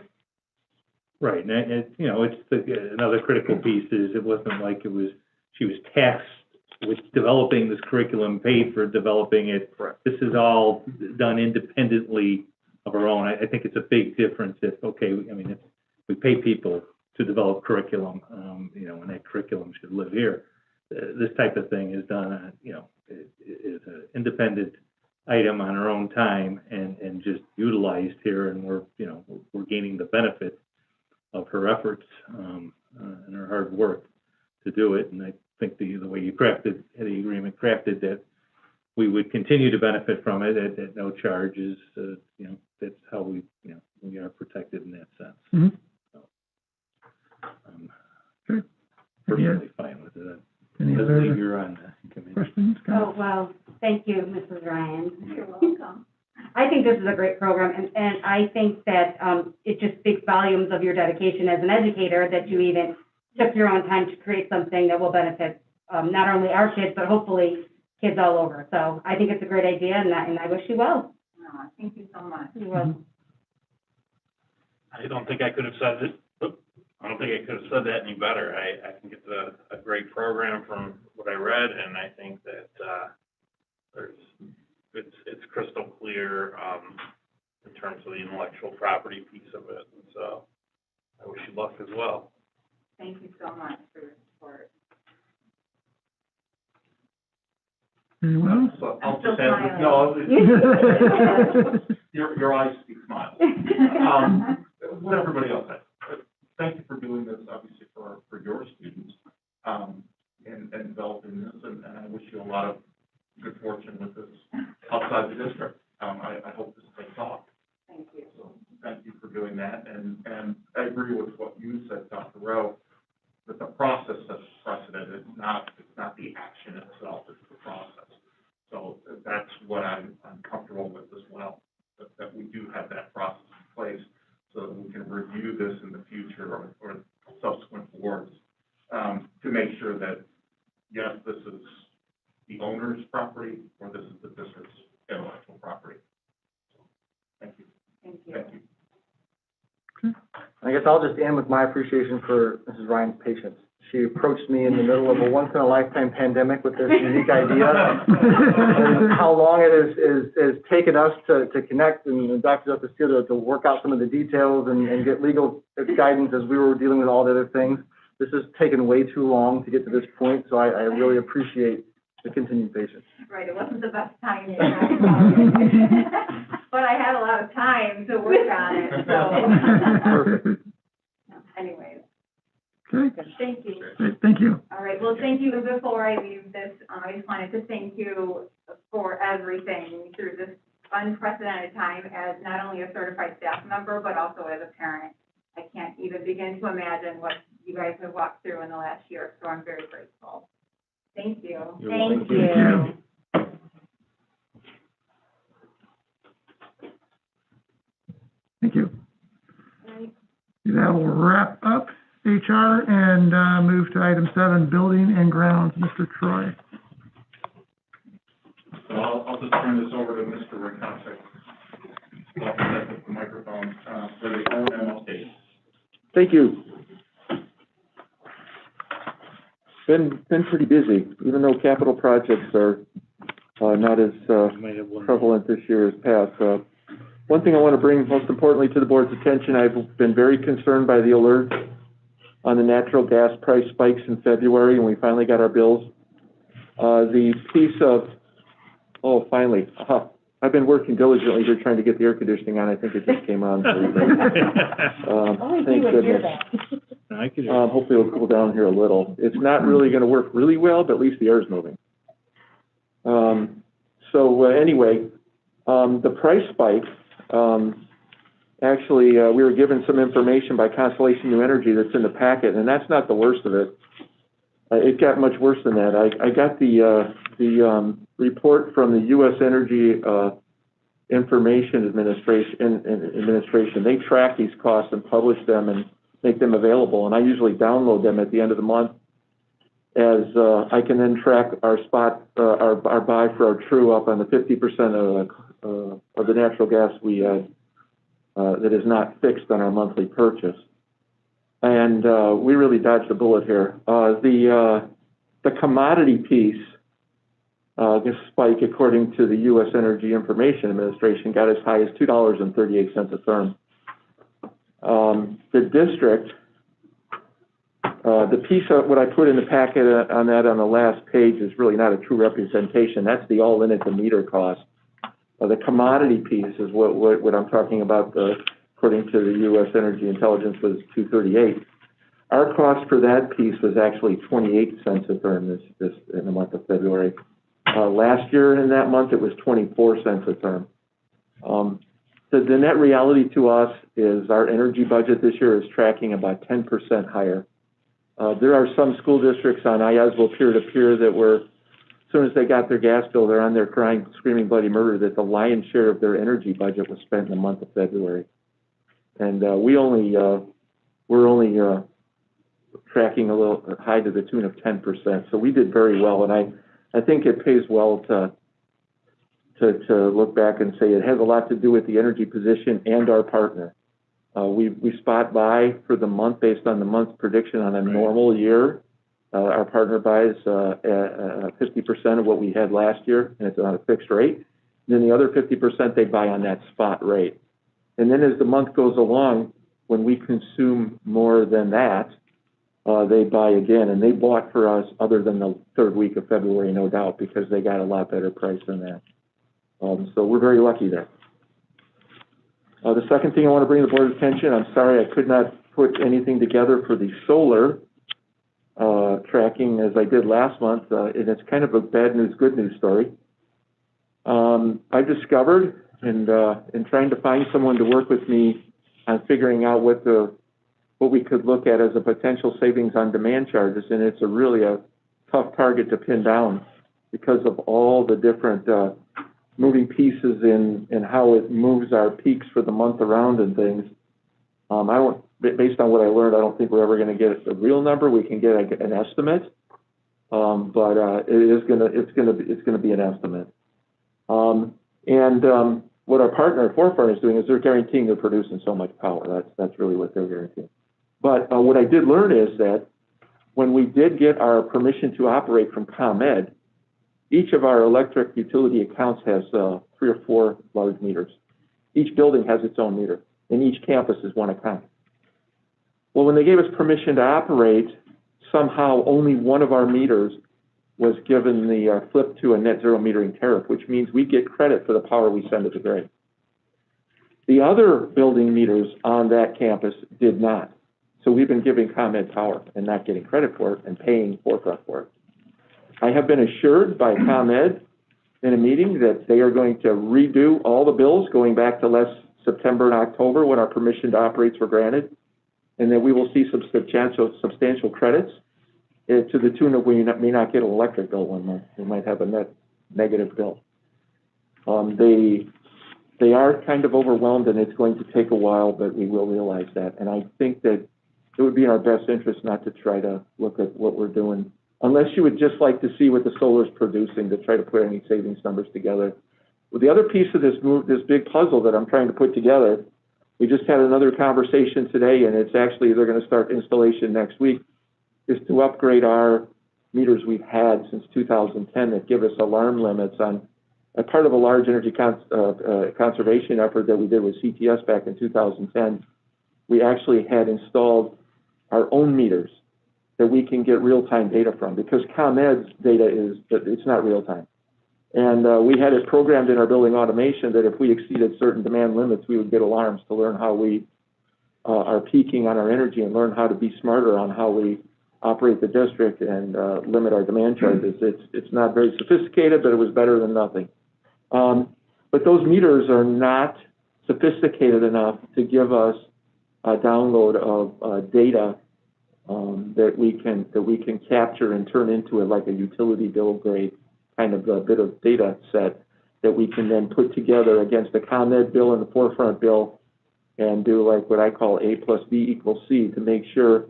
Right, and you know, it's another critical piece is it wasn't like she was tasked with developing this curriculum, paid for developing it. Correct. This is all done independently of our own. I think it's a big difference if, okay, I mean, we pay people to develop curriculum, you know, and that curriculum should live here. This type of thing is done, you know, is an independent item on our own time and just utilized here, and we're gaining the benefit of her efforts and her hard work to do it. And I think the way you crafted the agreement, that we would continue to benefit from it at no charge is, you know, that's how we are protected in that sense. Mm-hmm. So, Sure. personally fine with it. Any Leslie, other you're on the committee. questions? Oh, well, thank you, Mrs. Ryan. You're welcome. I think this is a great program, and I think that it just speaks volumes of your dedication as an educator that you even took your own time to create something that will benefit, not only our kids, but hopefully kids all over. So I think it's a great idea, and I wish you well. Oh, thank you so much. You will. I don't think I could have said it, I don't think I could have said that any better. I think it's a great program from what I read, and I think that, it's crystal clear, in terms of the intellectual property piece of it, and so I wish you luck as well. Thank you so much for your support. Anyone else? So I'm I'll still just add, smiling. your eyes speak smiles. What everybody else said. Thank you for doing this, obviously, for your students, and developing this, and I wish you a lot of good fortune with this outside the district. I hope this takes off. Thank you. So thank you for doing that, and I agree with what you said, Dr. Rowe, that the process sets precedent. It's not the action itself, it's the process. So that's what I'm comfortable with as well, that we do have that process in place so that we can review this in the future or subsequent boards, to make sure that, yes, this is the owner's property or this is the district's intellectual property. So, thank you. Thank you. Thank you. I guess I'll just end with my appreciation for Mrs. Ryan's patience. She approached me in the middle of a once-in-a-lifetime pandemic with this unique idea, and how long it is taken us to connect, and Dr. Justice to work out some of the details and get legal guidance as we were dealing with all the other things. This has taken way too long to get to this point, so I really appreciate the continued patience. Right, it wasn't the best timing, but I had a lot of time to work on it, so. Perfect. Anyways, Okay, thank you. great, thank you. All right, well, thank you, and before I leave this, I just wanted to thank you for everything through this unprecedented time as not only a certified staff member, but also as a parent. I can't even begin to imagine what you guys have walked through in the last year, so I'm very grateful. Thank you. Thank you. Thank you. That will wrap up HR and move to item 7, building and grounds. Mr. Troy. So I'll just turn this over to Mr. Rickonsek. I'll set up the microphone, for the O&M update. Thank you. Been pretty busy, even though capital projects are not as prevalent this year as past. One thing I want to bring most importantly to the board's attention, I've been very concerned by the alert on the natural gas price spikes in February, and we finally got our bills. The piece of, finally, I've been working diligently here trying to get the air conditioning on. I think it just came on. Thank goodness. Hopefully it'll cool down here a little. It's not really going to work really well, but at least the air is moving. Anyway, the price spike, actually, we were given some information by Constellation New Energy that's in the packet, and that's not the worst of it. It got much worse than that. I got the report from the U.S. Energy Information Administration. They track these costs and publish them and make them available, and I usually download them at the end of the month, as I can then track our our buy for our true up on the 50% of the natural gas we that is not fixed on our monthly purchase. And we really dodged a bullet here. The commodity piece, this spike, according to the U.S. Energy Information Administration, got as high as $2.38 a therm. The district, the piece of what I put in the packet on that on the last page is really not a true representation. That's the all-in at the meter cost. The commodity piece is what I'm talking about, according to the U.S. Energy Intelligence, was $2.38. Our cost for that piece was actually 28 cents a therm this in the month of February. Last year in that month, it was 24 cents a therm. The net reality to us is our energy budget this year is tracking about 10% higher. There are some school districts on IASBO peer-to-peer that were, as soon as they got their gas bill, they're on there crying, screaming bloody murder that the lion's share of their energy budget was spent in the month of February. And we're only tracking a little high to the tune of 10%. So we did very well, and I think it pays well to look back and say it has a lot to do with the energy position and our partner. We spot buy for the month based on the month's prediction on a normal year. Our partner buys 50% of what we had last year, and it's on a fixed rate. And then the other 50% they buy on that spot rate. And then as the month goes along, when we consume more than that, they buy again. And they bought for us other than the third week of February, no doubt, because they got a lot better price than that. So we're very lucky there. The second thing I want to bring to the board's attention, I'm sorry I could not put anything together for the solar tracking as I did last month, and it's kind of a bad news, good news story. I discovered, in trying to find someone to work with me on figuring out what we could look at as a potential savings on demand charges, and it's really a tough target to pin down because of all the different moving pieces in how it moves our peaks for the month around and things. Based on what I learned, I don't think we're ever going to get a real number. We can get an estimate, but it's going to be an estimate. What our partner at Forefront is doing is they're guaranteeing they're producing so much power. That's really what they're guaranteeing. But what I did learn is that when we did get our permission to operate from ComEd, each of our electric utility accounts has 3 or 4 large meters. Each building has its own meter, and each campus is one account. Well, when they gave us permission to operate, somehow only one of our meters was given the flip to a net zero metering tariff, which means we get credit for the power we send to the grid. The other building meters on that campus did not. So we've been giving ComEd power and not getting credit for it and paying Forefront for it. I have been assured by ComEd in a meeting that they are going to redo all the bills going back to last September and October when our permission to operate were granted, and that we will see some substantial credits to the tune of we may not get an electric bill one month. We might have a net negative bill. They are kind of overwhelmed, and it's going to take a while, but we will realize that. And I think that it would be in our best interest not to try to look at what we're doing, unless you would just like to see what the solar is producing to try to put any savings numbers together. Well, the other piece of this big puzzle that I'm trying to put together, we just had another conversation today, and it's actually, they're going to start installation next week, is to upgrade our meters we've had since 2010 that give us alarm limits on a part of a large energy conservation effort that we did with CTS back in 2010. We actually had installed our own meters that we can get real-time data from, because ComEd's data it's not real-time. And we had it programmed in our building automation that if we exceeded certain demand limits, we would get alarms to learn how we are peaking on our energy and learn how to be smarter on how we operate the district and limit our demand charges. It's not very sophisticated, but it was better than nothing. But those meters are not sophisticated enough to give us a download of data that we can capture and turn into it like a utility bill grade kind of a bit of data set that we can then put together against the ComEd bill and the Forefront bill and do like what I call A plus B equals C to make sure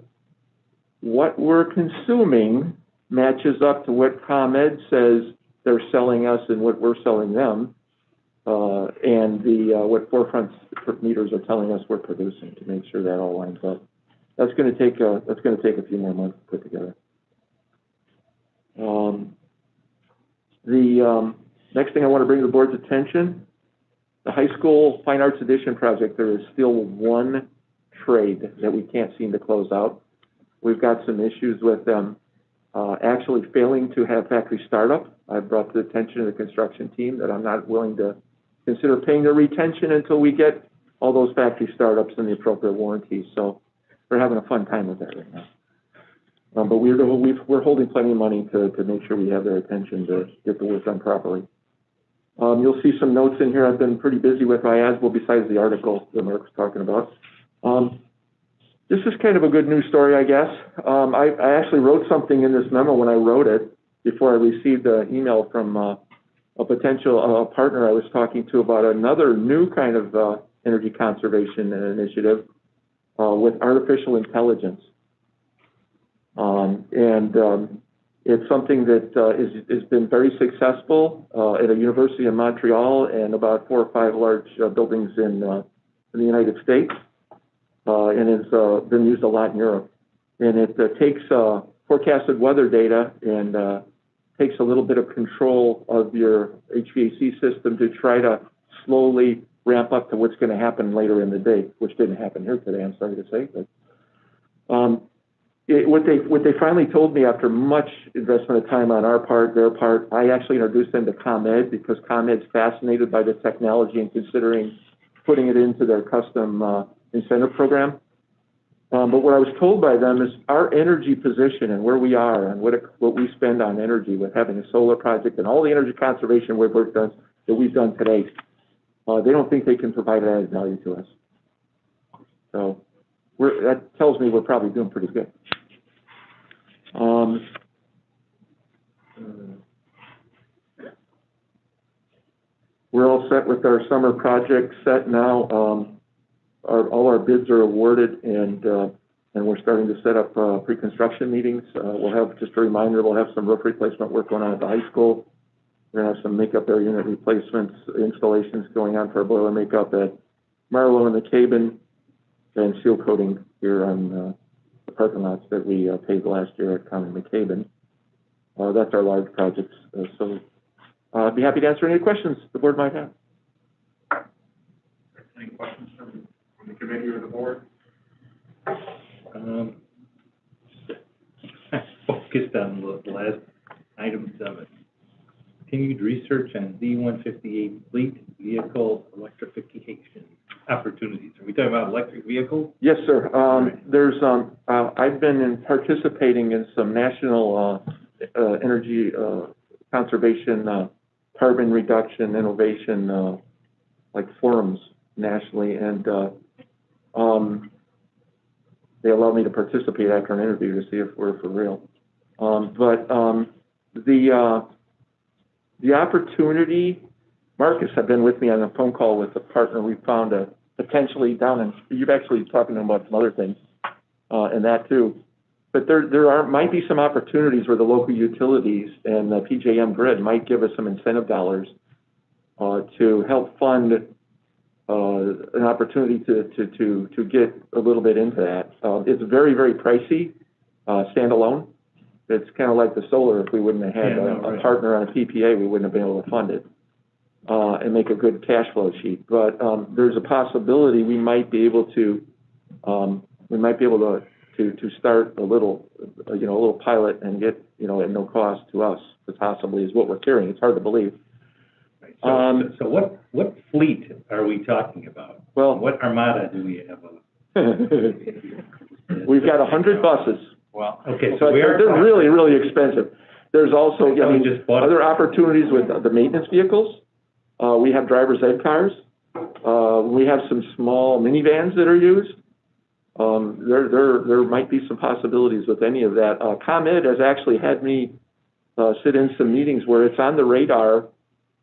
what we're consuming matches up to what ComEd says they're selling us and what we're selling them, and what Forefront meters are telling us we're producing to make sure that all lines up. That's going to take a few more months to put together. The next thing I want to bring to the board's attention, the high school fine arts edition project. There is still one trade that we can't seem to close out. We've got some issues with them actually failing to have factory startup. I've brought to the attention of the construction team that I'm not willing to consider paying their retention until we get all those factory startups and the appropriate warranties. So we're having a fun time with that right now. But we're holding plenty of money to make sure we have their attention to get the work done properly. You'll see some notes in here I've been pretty busy with my ASBO besides the article that Mark was talking about. This is kind of a good news story, I guess. I actually wrote something in this memo when I wrote it before I received an email from a potential partner I was talking to about another new kind of energy conservation initiative with artificial intelligence. It's something that has been very successful at a university in Montreal and about 4 or 5 large buildings in the United States, and it's been used a lot in Europe. And it takes forecasted weather data and takes a little bit of control of your HVAC system to try to slowly ramp up to what's going to happen later in the day, which didn't happen here today, I'm sorry to say. But what they finally told me after much investment of time on our part, their part, I actually introduced them to ComEd because ComEd's fascinated by the technology and considering putting it into their custom incentive program. But what I was told by them is our energy position and where we are and what we spend on energy with having a solar project and all the energy conservation work that we've done today, they don't think they can provide added value to us. So that tells me we're probably doing pretty good. We're all set with our summer project set now. All our bids are awarded, and we're starting to set up pre-construction meetings. We'll have, just a reminder, we'll have some roof replacement work going on at the high school. We're going to have some makeup air unit replacements, installations going on for our boiler makeup at Marlow and the Cabin, and seal coating here on the parking lots that we paved last year at Common McCabe. That's our large projects. So I'd be happy to answer any questions the board might have. Any questions from the committee or the board? Focused on the last item 7. Continued research on D-158 fleet vehicle electrification opportunities. Are we talking about electric vehicles? Yes, sir. There's I've been participating in some national energy conservation, carbon reduction, innovation, like forums nationally, and they allow me to participate after an interview to see if we're for real. The opportunity, Marcus had been with me on a phone call with a partner. We found potentially down in, you've actually talking to him about some other things, and that too. But there might be some opportunities where the local utilities and the PJM grid might give us some incentive dollars to help fund an opportunity to get a little bit into that. It's very, very pricey, standalone. It's kind of like the solar. If we wouldn't have had a partner on a PPA, we wouldn't have been able to fund it and make a good cash flow sheet. But there's a possibility we might be able to start a little pilot and get, at no cost to us, possibly is what we're hearing. It's hard to believe. So what fleet are we talking about? Well, what armada do we have? We've got 100 buses. Well, okay, so they're really, really expensive. There's also other opportunities with the maintenance vehicles. We have driver's ed cars. We have some small minivans that are used. There might be some possibilities with any of that. ComEd has actually had me sit in some meetings where it's on the radar.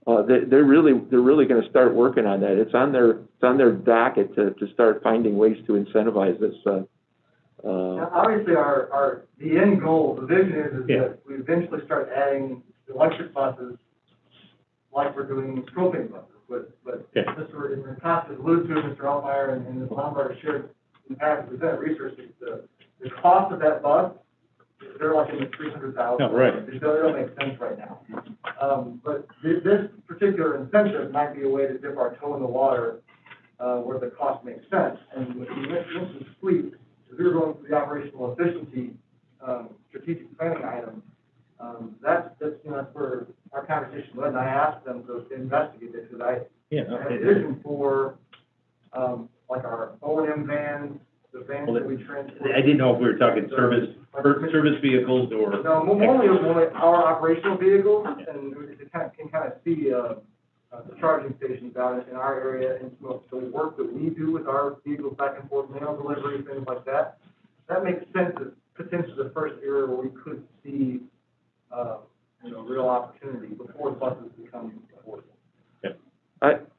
They're really going to start working on that. It's on their docket to start finding ways to incentivize this. Now, obviously, the end goal, the vision is that we eventually start adding electric buses like we're doing propane buses. But in the past, as alluded to, Mr. Altmeyer and Ms. Lombard shared in the past, presented research, the cost of that bus, they're like in the $300,000. Oh, right. It don't make sense right now. But this particular incentive might be a way to dip our toe in the water where the cost makes sense. And with the mentioned fleet, if we were going through the operational efficiency strategic planning item, that's where our conversation went. And I asked them to investigate it because I have a vision for like our O&M vans, the vans that we transport. I didn't know if we were talking service vehicles or. No, only our operational vehicles, and we can kind of see the charging stations out in our area, and the work that we do with our vehicles back and forth, mail delivery, things like that. That makes sense as potentially the first area where we could see, real opportunity before buses become affordable.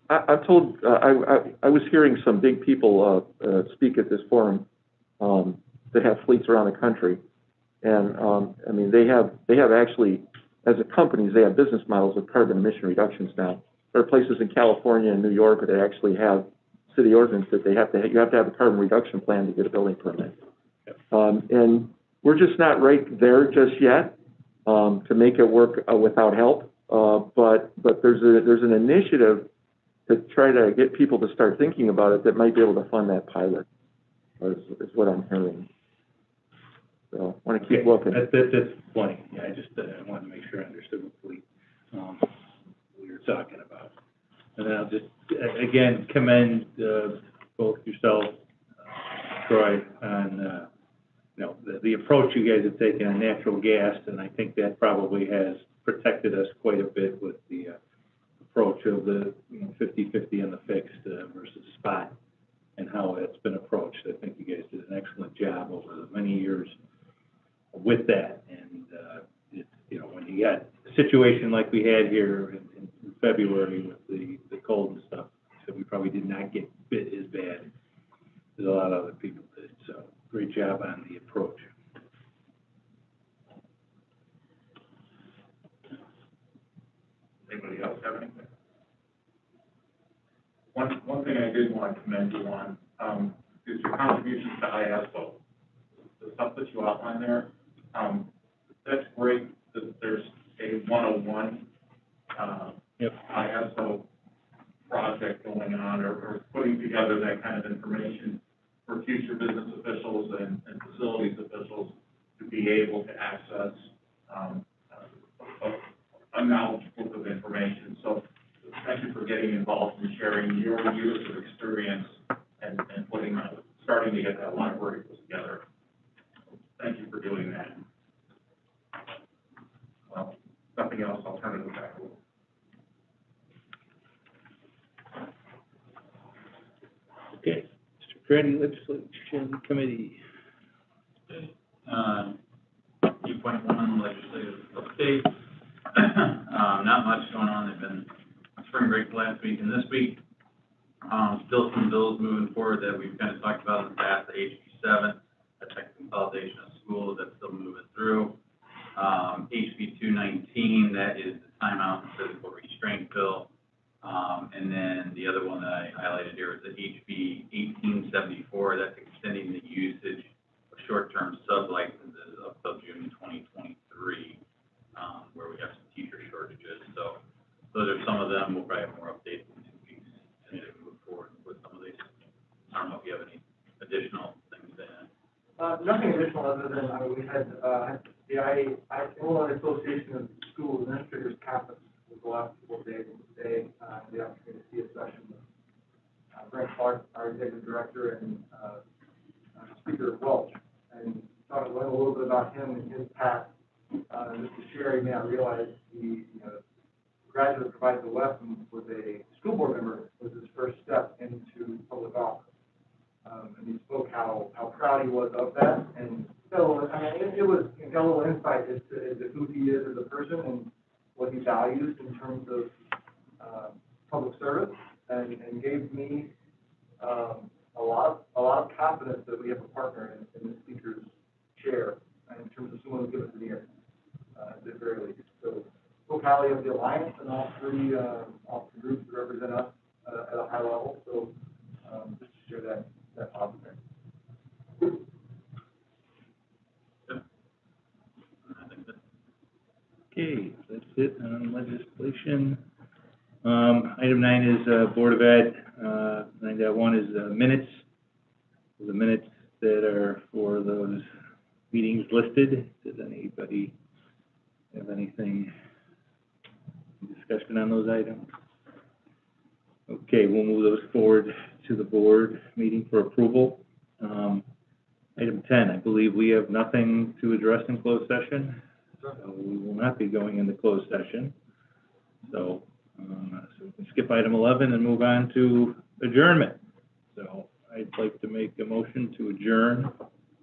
I've told, I was hearing some big people speak at this forum that have fleets around the country, And, I mean, they have actually, as a companies, they have business models of carbon emission reductions now. There are places in California and New York where they actually have city ordinance that you have to have a carbon reduction plan to get a building permit. And we're just not right there just yet, to make it work without help. But there's an initiative to try to get people to start thinking about it that might be able to fund that pilot, is what I'm hearing. So I want to keep looking. That's plenty. Yeah, I wanted to make sure I understood what we were talking about. And then I'll just, again, commend, both yourself, Troy, on, the approach you guys have taken on natural gas, and I think that probably has protected us quite a bit with the, approach of the, 50/50 on the fixed, versus spot, and how it's been approached. I think you guys did an excellent job over the many years with that, and, it's, when you got a situation like we had here in February with the cold and stuff, so we probably did not get bit as bad as a lot of other people did, so great job on the approach. Anybody else have anything? One thing I did want to commend you on, is your contributions to ISO. The stuff that you outlined there, that's great that there's a 101, ISO project going on, or putting together that kind of information for future business officials and facilities officials to be able to access, a knowledge book of information. So thank you for getting involved and sharing your years of experience and starting to get that library put together. Thank you for doing that. Well, nothing else, I'll turn it back over. Okay, Mr. Craddy, Legislation Committee. 2.1 legislative update. Not much going on. They've been spring break last week and this week. Still some bills moving forward that we've kind of talked about in the past, the HB 7, the tech consolidation of schools, that's still moving through. HB 219, that is the timeout and physical restraint bill. And then the other one that I highlighted here is the HB 1874, that's extending the usage of short-term sub-licenses up till June 2023, where we have some teacher shortages. So those are some of them. We'll probably have more updates in 2 weeks as we move forward with some of these. I don't know if you have any additional things to add. Nothing additional other than, we had, the Illinois Association of School Administrators Conference was the last couple of days, and today, the opportunity to see a session with Brent Clark, our executive director, and Speaker Welch, and thought to learn a little bit about him and his past. Mr. Sherry may not realize he, graduate of Provides the West and was a school board member, was his first step into public office. And he spoke how proud he was of that, and so, it was got a little insight as to who he is as a person and what he values in terms of public service, and gave me a lot of confidence that we have a partner in the speaker's chair, in terms of someone who gives us an ear, at the very least. So, spoke highly of the Alliance and all three groups that represent us at a high level. So, just to share that positive. Okay, that's it on legislation. Item 9 is, Board of Ed, 9.1 is, minutes. The minutes that are for those meetings listed. Does anybody have anything, discussion on those items? Okay, we'll move those forward to the board meeting for approval. Item 10, I believe we have nothing to address in closed session. So we will not be going into closed session. So, so we can skip item 11 and move on to adjournment. So I'd like to make a motion to adjourn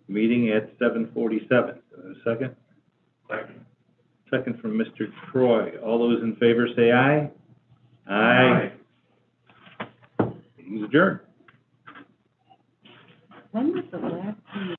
the meeting at 7:47. Second? Second. Second from Mr. Troy. All those in favor say aye. Aye. Meeting is adjourned. When was the last time